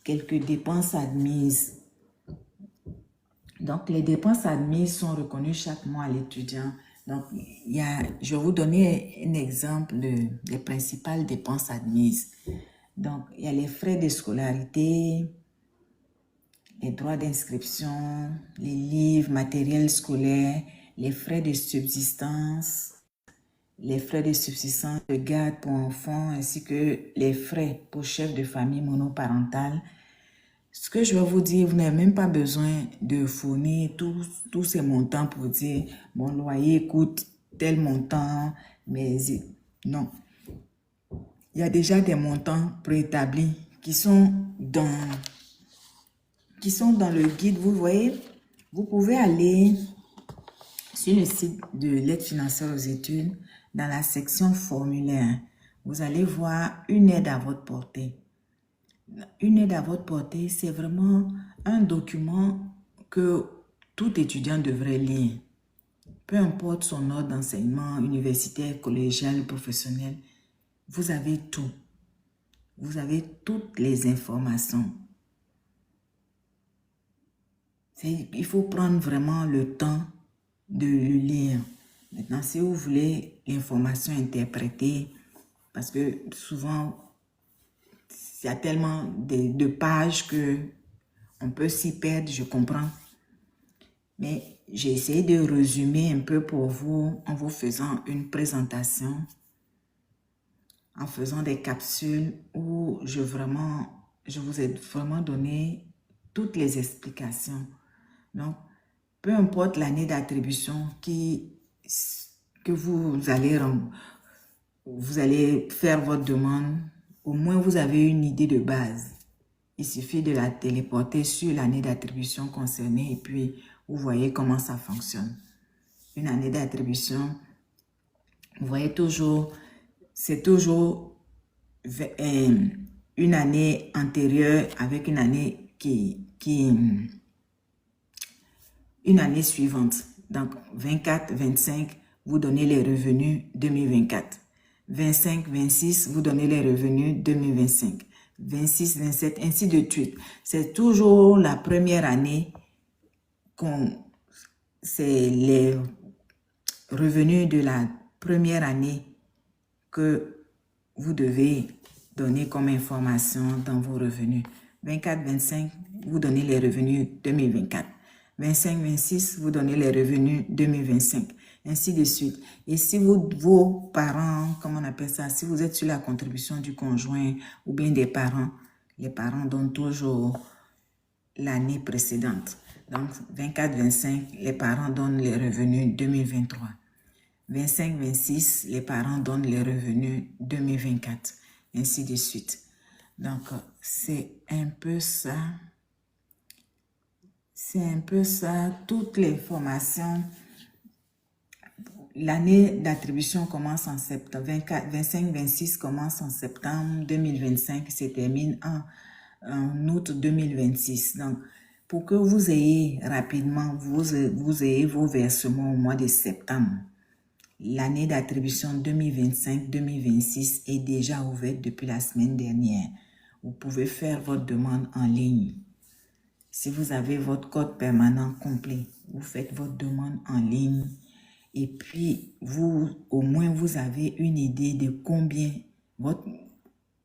quelques dépenses admises. Donc, les dépenses admises sont reconnues chaque mois à l'étudiant. Donc, je vais vous donner un exemple des principales dépenses admises. Donc, il y a les frais de scolarité, les droits d'inscription, les livres, matériel scolaire, les frais de subsistance, de garde pour enfants, ainsi que les frais pour chef de famille monoparentale. Ce que je vais vous dire, vous n'avez même pas besoin de fournir tous ces montants pour dire mon loyer coûte tel montant, mais non. Il y a déjà des montants préétablis qui sont dans le guide. Vous voyez, vous pouvez aller sur le site de l'aide financière aux études, dans la section formulaire. Vous allez voir une aide à votre portée. Une aide à votre portée, c'est vraiment un document que tout étudiant devrait lire. Peu importe son ordre d'enseignement, universitaire, collégial, professionnel, vous avez tout. Vous avez toutes les informations. Il faut prendre vraiment le temps de le lire. Maintenant, si vous voulez l'information interprétée, parce que souvent, il y a tellement de pages qu'on peut s'y perdre, je comprends. Mais j'ai essayé de résumer un peu pour vous en vous faisant une présentation, en faisant des capsules où je vous ai vraiment donné toutes les explications. Donc, peu importe l'année d'attribution que vous allez faire votre demande, au moins vous avez une idée de base. Il suffit de la téléporter sur l'année d'attribution concernée et puis vous voyez comment ça fonctionne. Une année d'attribution, vous voyez toujours, c'est toujours une année antérieure avec une année une année suivante. Donc, 24, 25, vous donnez les revenus 2024. 25, 26, vous donnez les revenus 2025. 26, 27, ainsi de suite. C'est toujours la première année c'est les revenus de la première année que vous devez donner comme information dans vos revenus. 24, 25, vous donnez les revenus 2024. 25, 26, vous donnez les revenus 2025. Ainsi de suite. Et si vos parents, comment on appelle ça, si vous êtes sur la contribution du conjoint ou bien des parents, les parents donnent toujours l'année précédente. Donc, 24, 25, les parents donnent les revenus 2023. 25, 26, les parents donnent les revenus 2024. Ainsi de suite. Donc, c'est un peu ça. C'est un peu ça. Toutes les formations. L'année d'attribution commence en septembre. 24, 25, 26 commence en septembre 2025. Se termine en août 2026. Donc, pour que vous ayez rapidement, vous ayez vos versements au mois de septembre. L'année d'attribution 2025-2026 est déjà ouverte depuis la semaine dernière. Vous pouvez faire votre demande en ligne. Si vous avez votre code permanent complet, vous faites votre demande en ligne. Et puis, au moins, vous avez une idée de combien,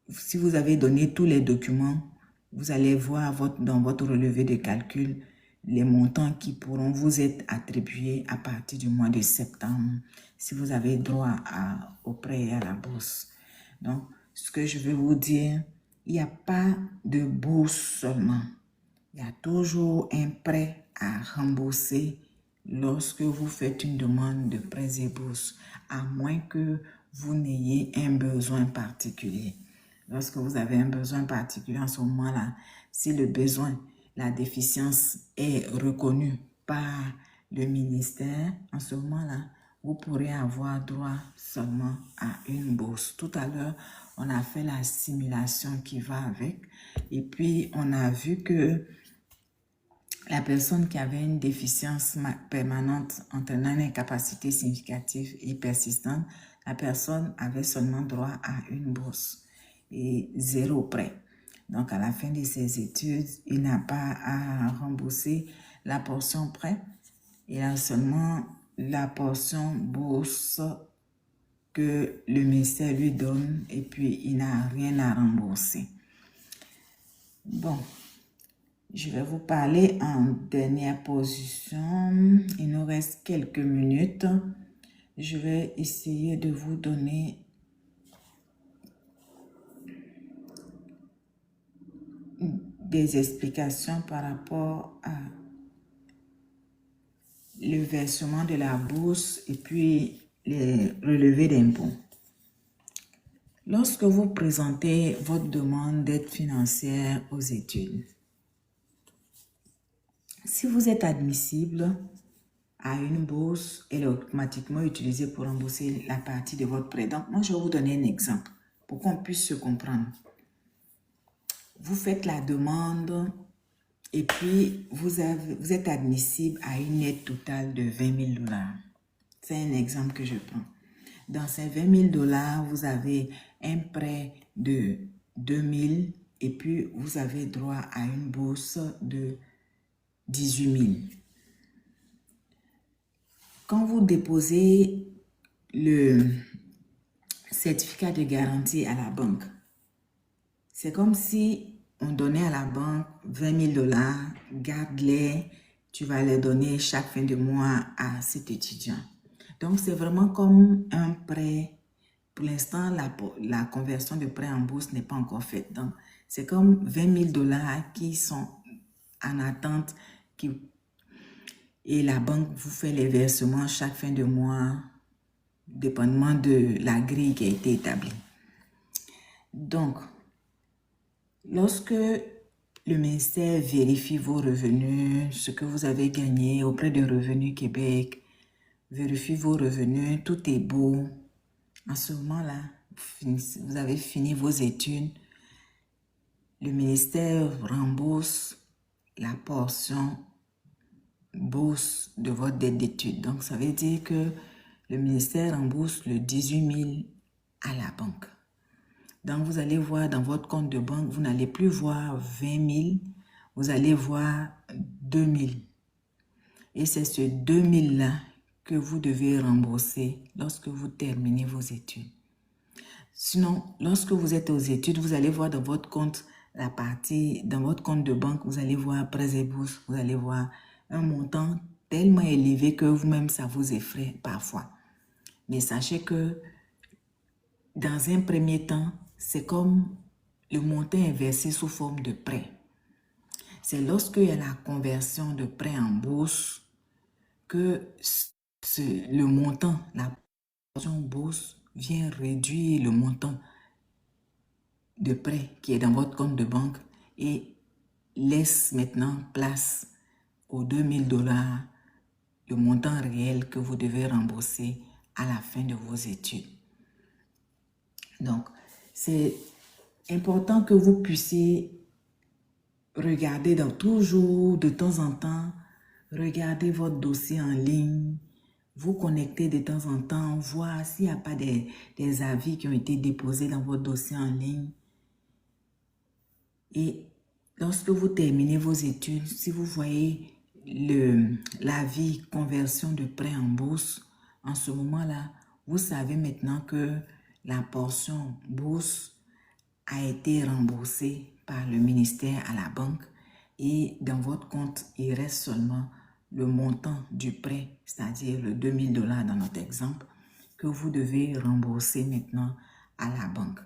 si vous avez donné tous les documents, vous allez voir dans votre relevé de calcul les montants qui pourront vous être attribués à partir du mois de septembre, si vous avez droit au prêt et à la bourse. Donc, ce que je veux vous dire, il n'y a pas de bourse seulement. Il y a toujours un prêt à rembourser lorsque vous faites une demande de prêts et bourses, à moins que vous n'ayez un besoin particulier. Lorsque vous avez un besoin particulier en ce moment-là, si le besoin, la déficience est reconnue par le ministère, en ce moment-là, vous pourrez avoir droit seulement à une bourse. Tout à l'heure, on a fait la simulation qui va avec, et puis on a vu que la personne qui avait une déficience permanente entraînant une incapacité significative et persistante, la personne avait seulement droit à une bourse et 0 prêt. Donc, à la fin de ses études, il n'a pas à rembourser la portion prêt. Il a seulement la portion bourse que le ministère lui donne et puis il n'a rien à rembourser. Bon. Je vais vous parler en dernière position. Il nous reste quelques minutes. Je vais essayer de vous donner des explications par rapport à le versement de la bourse et puis les relevés d'impôts. Lorsque vous présentez votre demande d'aide financière aux études, si vous êtes admissible à une bourse, elle est automatiquement utilisée pour rembourser la partie de votre prêt. Donc, moi, je vais vous donner un exemple pour qu'on puisse se comprendre. Vous faites la demande et puis vous êtes admissible à une aide totale de 20 000 $. C'est un exemple que je prends. Dans ces 20 000 $, vous avez un prêt de 2 000 et puis vous avez droit à une bourse de 18 000. Quand vous déposez le certificat de garantie à la banque, c'est comme si on donnait à la banque 20 000 $, garde-les, tu vas les donner chaque fin de mois à cet étudiant. Donc, c'est vraiment comme un prêt. Pour l'instant, la conversion de prêt en bourse n'est pas encore faite. Donc, c'est comme 20 000 $ qui sont en attente et la banque vous fait les versements chaque fin de mois, dépendamment de la grille qui a été établie. Donc, lorsque le ministère vérifie vos revenus, ce que vous avez gagné auprès de Revenu Québec, vérifie vos revenus, tout est beau. En ce moment-là, vous avez fini vos études. le ministère rembourse la portion bourse de votre dette d'études. Donc, ça veut dire que le ministère rembourse le 18 000 à la banque. Donc, vous allez voir dans votre compte de banque, vous n'allez plus voir 20 000, vous allez voir 2 000. Et c'est ce 2 000-là que vous devez rembourser lorsque vous terminez vos études. Sinon, lorsque vous êtes aux études, vous allez voir dans votre compte, la partie, dans votre compte de banque, vous allez voir prêts et bourses, vous allez voir un montant tellement élevé que vous-même, ça vous effraie parfois. Mais sachez que dans un premier temps, c'est comme le montant est versé sous forme de prêt. C'est lorsqu'il y a la conversion de prêt en bourse que le montant, la portion bourse vient réduire le montant de prêt qui est dans votre compte de banque et laisse maintenant place aux 2 000 $, le montant réel que vous devez rembourser à la fin de vos études. Donc, c'est important que vous puissiez regarder toujours, de temps en temps, regarder votre dossier en ligne, vous connecter de temps en temps, voir s'il n'y a pas des avis qui ont été déposés dans votre dossier en ligne. Et lorsque vous terminez vos études, si vous voyez l'avis conversion de prêt en bourse, en ce moment-là, vous savez maintenant que la portion bourse a été remboursée par le ministère à la banque et dans votre compte, il reste seulement le montant du prêt, c'est-à-dire le 2 000 $ dans notre exemple, que vous devez rembourser maintenant à la banque.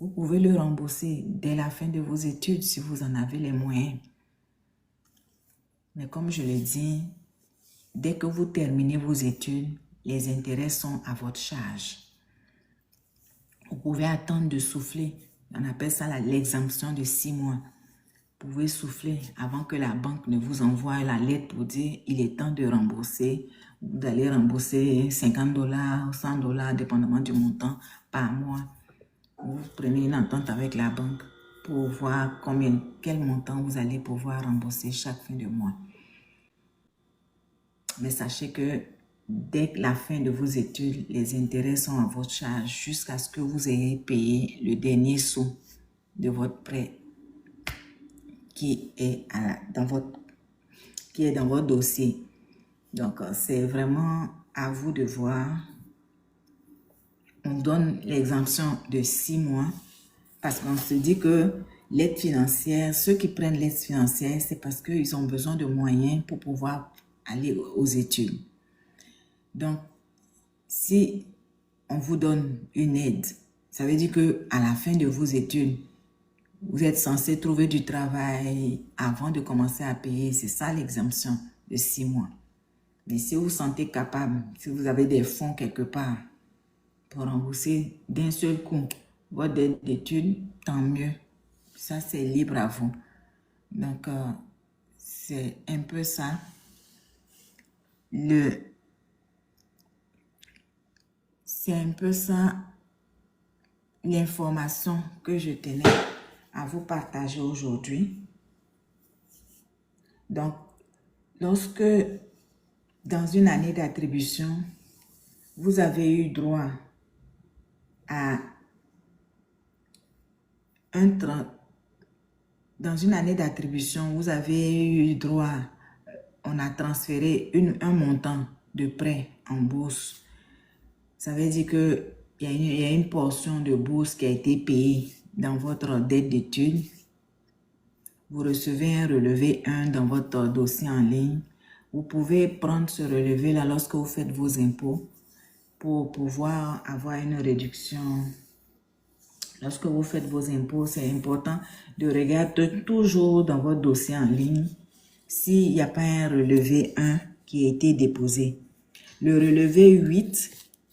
Vous pouvez le rembourser dès la fin de vos études si vous en avez les moyens. Mais comme je l'ai dit, dès que vous terminez vos études, les intérêts sont à votre charge. Vous pouvez attendre de souffler. On appelle ça l'exemption de 6 mois. Vous pouvez souffler avant que la banque ne vous envoie la lettre pour dire il est temps de rembourser. Vous allez rembourser 50 $, 100 $, dépendamment du montant par mois. Vous prenez une entente avec la banque pour voir quel montant vous allez pouvoir rembourser chaque fin de mois. Mais sachez que dès la fin de vos études, les intérêts sont à votre charge jusqu'à ce que vous ayez payé le dernier sou de votre prêt qui est dans votre dossier. Donc, c'est vraiment à vous de voir. On donne l'exemption de 6 mois parce qu'on se dit que l'aide financière, ceux qui prennent l'aide financière, c'est parce qu'ils ont besoin de moyens pour pouvoir aller aux études. Donc, si on vous donne une aide, ça veut dire qu'à la fin de vos études, vous êtes censé trouver du travail avant de commencer à payer. C'est ça l'exemption de 6 mois. Mais si vous vous sentez capable, si vous avez des fonds quelque part pour rembourser d'un seul coup votre dette d'études, tant mieux. Ça, c'est libre à vous. Donc, c'est un peu ça. C'est un peu ça l'information que je tenais à vous partager aujourd'hui. Donc, lorsque dans une année d'attribution, vous avez eu droit à dans une année d'attribution, vous avez eu droit, on a transféré un montant de prêt en bourse. Ça veut dire qu'il y a une portion de bourse qui a été payée dans votre dette d'études. Vous recevez un relevé 1 dans votre dossier en ligne. Vous pouvez prendre ce relevé-là lorsque vous faites vos impôts pour pouvoir avoir une réduction. Lorsque vous faites vos impôts, c'est important de regarder toujours dans votre dossier en ligne s'il n'y a pas un relevé 1 qui a été déposé. Le relevé 8,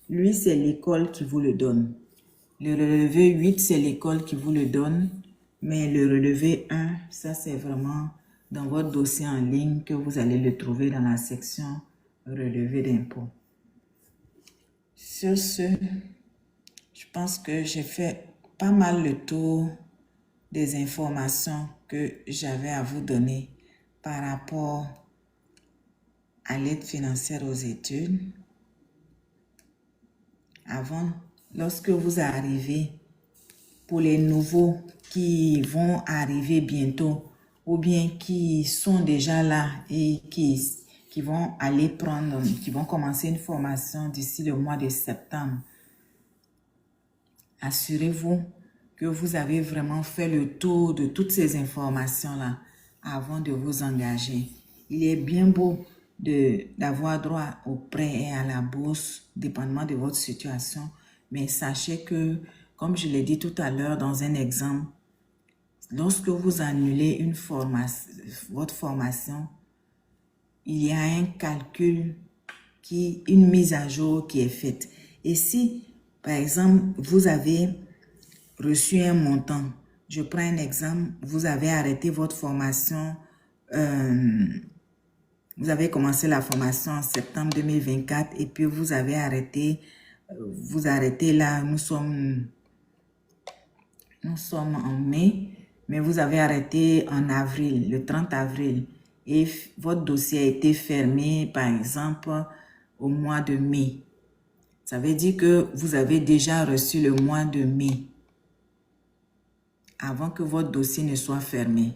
lui, c'est l'école qui vous le donne. Le relevé 8, c'est l'école qui vous le donne. Mais le relevé 1, ça, c'est vraiment dans votre dossier en ligne que vous allez le trouver dans la section relevé d'impôts. Sur ce, je pense que j'ai fait pas mal le tour des informations que j'avais à vous donner par rapport à l'aide financière aux études. Avant, lorsque vous arrivez, pour les nouveaux qui vont arriver bientôt ou bien qui sont déjà là et qui vont aller prendre, qui vont commencer une formation d'ici le mois de septembre, assurez-vous que vous avez vraiment fait le tour de toutes ces informations-là avant de vous engager. Il est bien beau d'avoir droit au prêt et à la bourse, dépendamment de votre situation, mais sachez que, comme je l'ai dit tout à l'heure dans un exemple, lorsque vous annulez votre formation, il y a un calcul, une mise à jour qui est faite. Et si, par exemple, vous avez reçu un montant, je prends un exemple, vous avez arrêté votre formation, vous avez commencé la formation en septembre 2024 et puis vous avez arrêté, vous arrêtez là, nous sommes en mai, mais vous avez arrêté en avril, le 30 avril, et votre dossier a été fermé, par exemple, au mois de mai. Ça veut dire que vous avez déjà reçu le mois de mai avant que votre dossier ne soit fermé.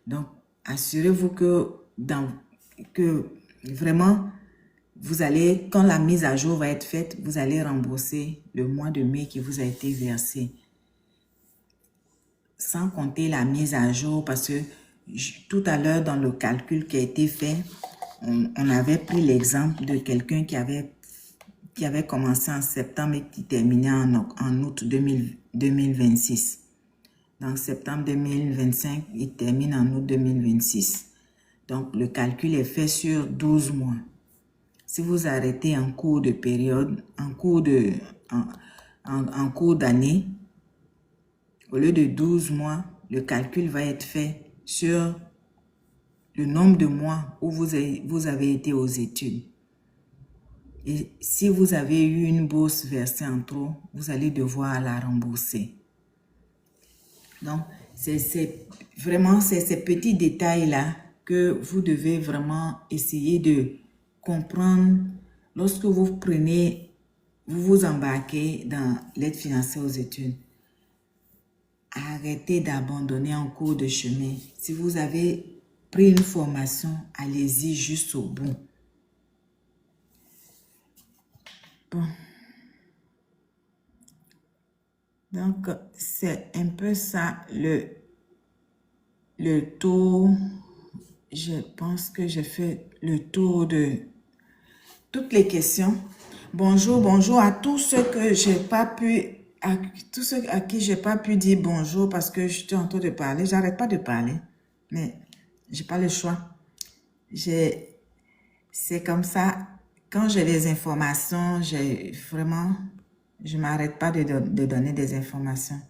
Donc, assurez-vous que vraiment, vous allez, quand la mise à jour va être faite, vous allez rembourser le mois de mai qui vous a été versé. Sans compter la mise à jour, parce que tout à l'heure, dans le calcul qui a été fait, on avait pris l'exemple de quelqu'un qui avait commencé en septembre et qui terminait en août 2026. Donc, septembre 2025, il termine en août 2026. Donc, le calcul est fait sur 12 mois. Si vous arrêtez en cours de période, en cours d'année, au lieu de 12 mois, le calcul va être fait sur le nombre de mois où vous avez été aux études. Et si vous avez eu une bourse versée en trop, vous allez devoir la rembourser. Donc, c'est vraiment ces petits détails-là que vous devez vraiment essayer de comprendre lorsque vous vous embarquez dans l'aide financière aux études. Arrêtez d'abandonner en cours de chemin. Si vous avez pris une formation, allez-y juste au bout. Bon. Donc, c'est un peu ça le tour. Je pense que j'ai fait le tour de toutes les questions. Bonjour à tous ceux que j'ai pas pu, à tous ceux à qui j'ai pas pu dire bonjour parce que j'étais en train de parler. J'arrête pas de parler, mais j'ai pas le choix. C'est comme ça. Quand j'ai des informations, je m'arrête pas de donner des informations.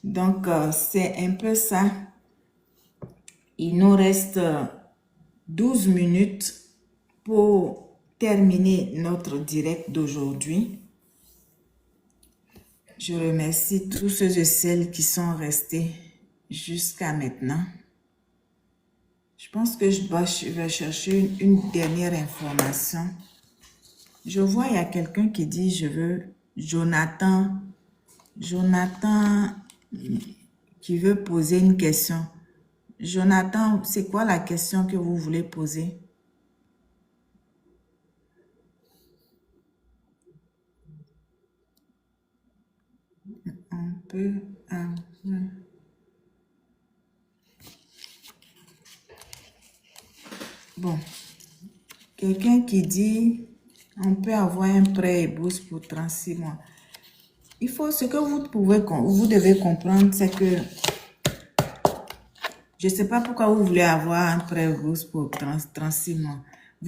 Donc, c'est un peu ça. Il nous reste 12 minutes pour terminer notre direct d'aujourd'hui. Je remercie tous ceux et celles qui sont restés jusqu'à maintenant. Je pense que je vais chercher une dernière information. Je vois, il y a quelqu'un qui dit, je veux Jonathan qui veut poser une question. Jonathan, c'est quoi la question que vous voulez poser? On peut... Bon. Quelqu'un qui dit, on peut avoir un prêt et bourse pour 36 mois. Ce que vous devez comprendre, c'est que je ne sais pas pourquoi vous voulez avoir un prêt bourse pour 36 mois. Si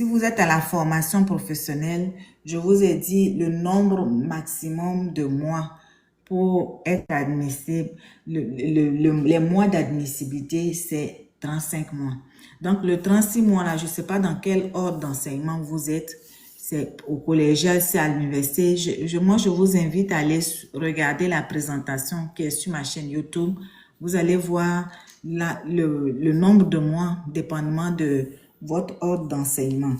vous êtes à la formation professionnelle, je vous ai dit le nombre maximum de mois pour être admissible. Les mois d'admissibilité, c'est 35 mois. Donc, le 36 mois là, je ne sais pas dans quel ordre d'enseignement vous êtes. c'est au collégial, c'est à l'université. Moi, je vous invite à aller regarder la présentation qui est sur ma chaîne YouTube. Vous allez voir le nombre de mois, dépendamment de votre ordre d'enseignement.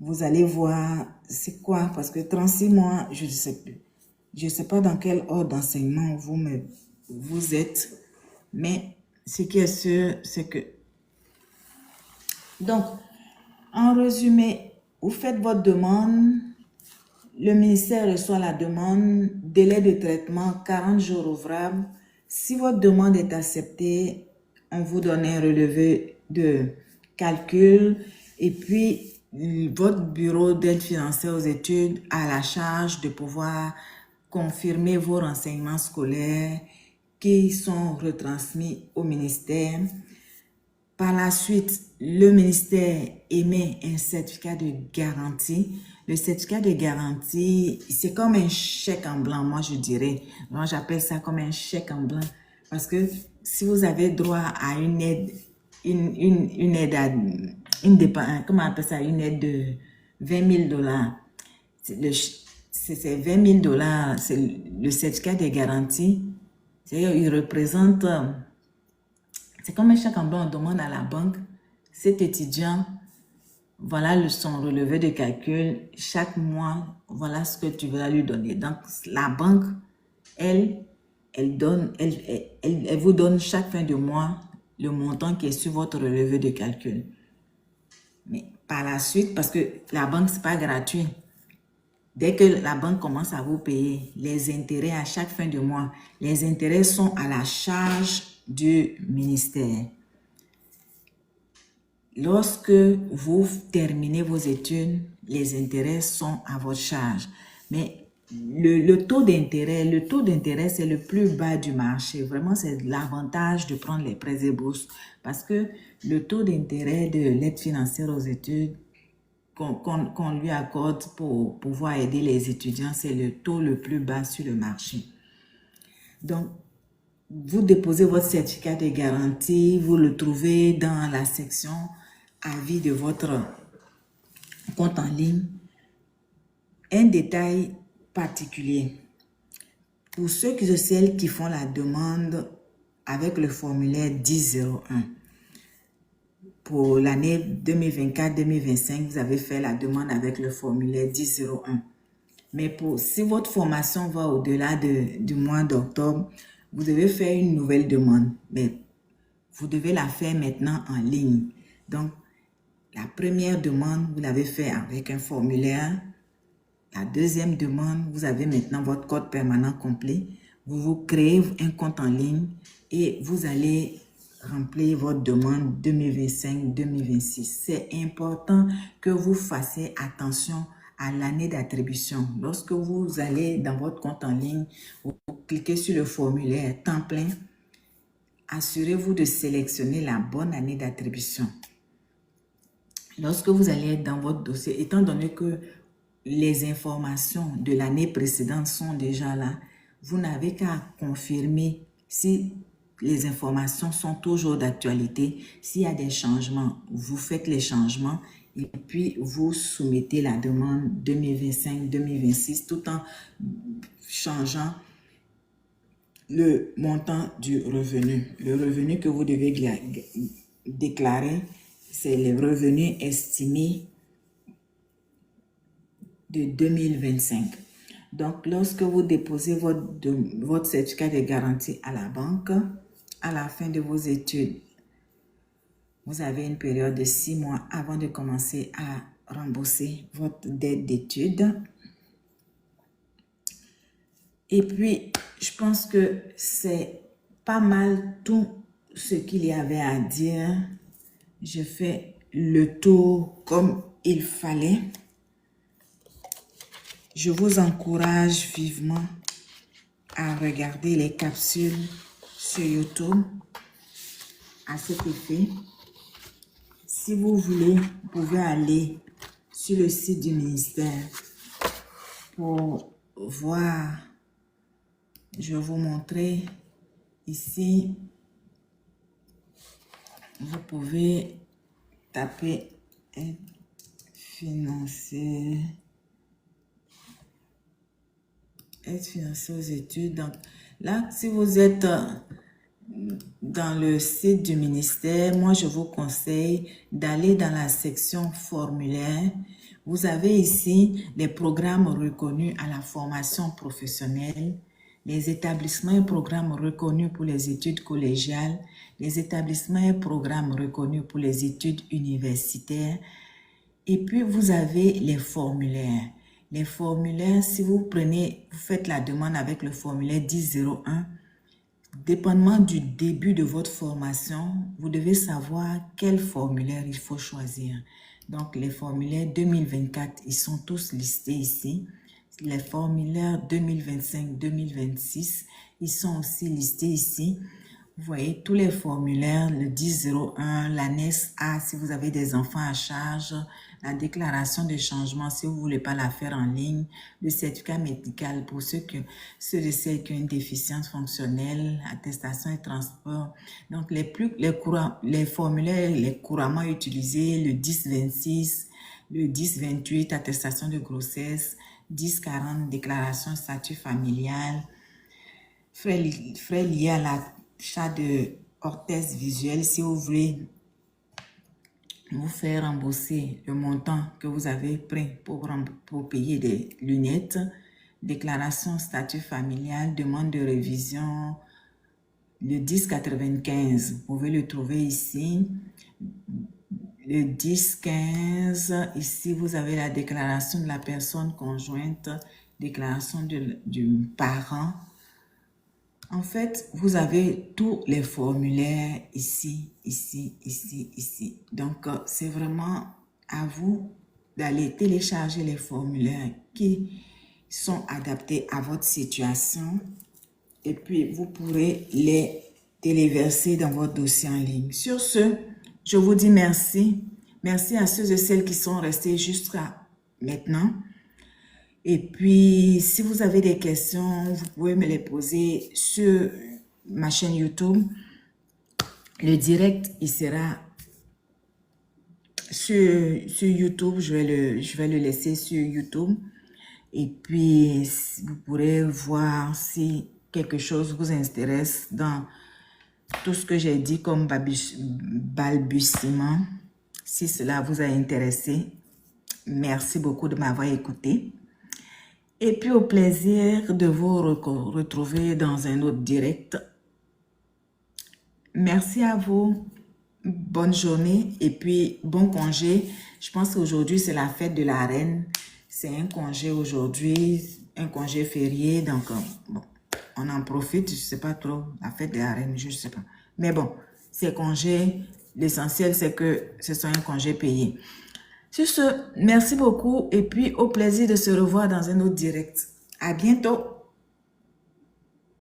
Vous allez voir, c'est quoi? Parce que 36 mois, je ne sais plus. Je ne sais pas dans quel ordre d'enseignement vous êtes, mais ce qui est sûr, c'est que... Donc, en résumé, vous faites votre demande, le ministère reçoit la demande, délai de traitement 40 jours ouvrables. Si votre demande est acceptée, on vous donne un relevé de calcul et puis votre bureau d'aide financière aux études a la charge de pouvoir confirmer vos renseignements scolaires qui sont retransmis au ministère. Par la suite, le ministère émet un certificat de garantie. Le certificat de garantie, c'est comme un chèque en blanc, moi je dirais. Moi j'appelle ça comme un chèque en blanc. Parce que si vous avez droit à une aide, une aide à, comment on appelle ça, une aide de 20 000 $, c'est 20 000 $, c'est le certificat de garantie. C'est-à-dire, il représente... C'est comme un chèque en blanc, on demande à la banque, cet étudiant, voilà son relevé de calcul, chaque mois, voilà ce que tu vas lui donner. Donc, la banque, elle vous donne chaque fin de mois le montant qui est sur votre relevé de calcul. Mais par la suite, parce que la banque, ce n'est pas gratuit. Dès que la banque commence à vous payer les intérêts à chaque fin de mois, les intérêts sont à la charge du ministère. Lorsque vous terminez vos études, les intérêts sont à votre charge. Mais le taux d'intérêt, c'est le plus bas du marché. Vraiment, c'est l'avantage de prendre les prêts et bourses parce que le taux d'intérêt de l'aide financière aux études qu'on lui accorde pour pouvoir aider les étudiants, c'est le taux le plus bas sur le marché. Donc, vous déposez votre certificat de garantie, vous le trouvez dans la section avis de votre compte en ligne. Un détail particulier. Pour ceux et celles qui font la demande avec le formulaire 1001, pour l'année 2024-2025, vous avez fait la demande avec le formulaire 1001. Mais si votre formation va au-delà du mois d'octobre, vous devez faire une nouvelle demande. Mais vous devez la faire maintenant en ligne. Donc, la première demande, vous l'avez fait avec un formulaire. La deuxième demande, vous avez maintenant votre code permanent complet. Vous créez un compte en ligne et vous allez remplir votre demande 2025-2026. C'est important que vous fassiez attention à l'année d'attribution. Lorsque vous allez dans votre compte en ligne, vous cliquez sur le formulaire temps plein, assurez-vous de sélectionner la bonne année d'attribution. Lorsque vous allez être dans votre dossier, étant donné que les informations de l'année précédente sont déjà là, vous n'avez qu'à confirmer si les informations sont toujours d'actualité. S'il y a des changements, vous faites les changements et puis vous soumettez la demande 2025-2026 tout en changeant le montant du revenu. Le revenu que vous devez déclarer, c'est le revenu estimé de 2025. Donc, lorsque vous déposez votre certificat de garantie à la banque, à la fin de vos études, vous avez une période de 6 mois avant de commencer à rembourser votre dette d'études. Et puis, je pense que c'est pas mal tout ce qu'il y avait à dire. Je fais le tour comme il fallait. Je vous encourage vivement à regarder les capsules sur YouTube à cet effet. Si vous voulez, vous pouvez aller sur le site du ministère pour voir. Je vais vous montrer ici. Vous pouvez taper aide financière Aide financière aux études. Donc, là, si vous êtes dans le site du ministère, moi, je vous conseille d'aller dans la section formulaire. Vous avez ici les programmes reconnus à la formation professionnelle, les établissements et programmes reconnus pour les études collégiales, les établissements et programmes reconnus pour les études universitaires. Et puis, vous avez les formulaires. Les formulaires, si vous faites la demande avec le formulaire 1001, dépendamment du début de votre formation, vous devez savoir quel formulaire il faut choisir. Donc, les formulaires 2024, ils sont tous listés ici. Les formulaires 2025-2026, ils sont aussi listés ici. Vous voyez tous les formulaires, le 1001, l'annexe A si vous avez des enfants à charge, la déclaration de changement si vous ne voulez pas la faire en ligne, le certificat médical pour ceux et celles qui ont une déficience fonctionnelle, attestation et transport. Donc les formulaires les couramment utilisés, le 1026, le 1028, attestation de grossesse, 1040, déclaration de statut familial, frais liés à l'achat de orthèse visuelle si vous voulez vous faire rembourser le montant que vous avez pris pour payer des lunettes, déclaration statut familial, demande de révision, le 1095, vous pouvez le trouver ici. Le 1015, ici vous avez la déclaration de la personne conjointe, déclaration du parent. En fait, vous avez tous les formulaires ici, ici, ici, ici. Donc, c'est vraiment à vous d'aller télécharger les formulaires qui sont adaptés à votre situation. Et puis, vous pourrez les téléverser dans votre dossier en ligne. Sur ce, je vous dis merci. Merci à ceux et celles qui sont restés jusqu'à maintenant. Et puis, si vous avez des questions, vous pouvez me les poser sur ma chaîne YouTube. Le direct, il sera sur YouTube. Je vais le laisser sur YouTube. Et puis, vous pourrez voir si quelque chose vous intéresse dans tout ce que j'ai dit comme balbutiement. Si cela vous a intéressé, merci beaucoup de m'avoir écouté. Et puis au plaisir de vous retrouver dans un autre direct. Merci à vous. Bonne journée et puis bon congé. Je pense qu'aujourd'hui c'est la fête de la reine. C'est un congé aujourd'hui, un congé férié. Donc bon, on en profite. Je ne sais pas trop. La fête de la reine, je ne sais pas. Mais bon, c'est congé. L'essentiel c'est que ce soit un congé payé. Sur ce, merci beaucoup et puis au plaisir de se revoir dans un autre direct. À bientôt.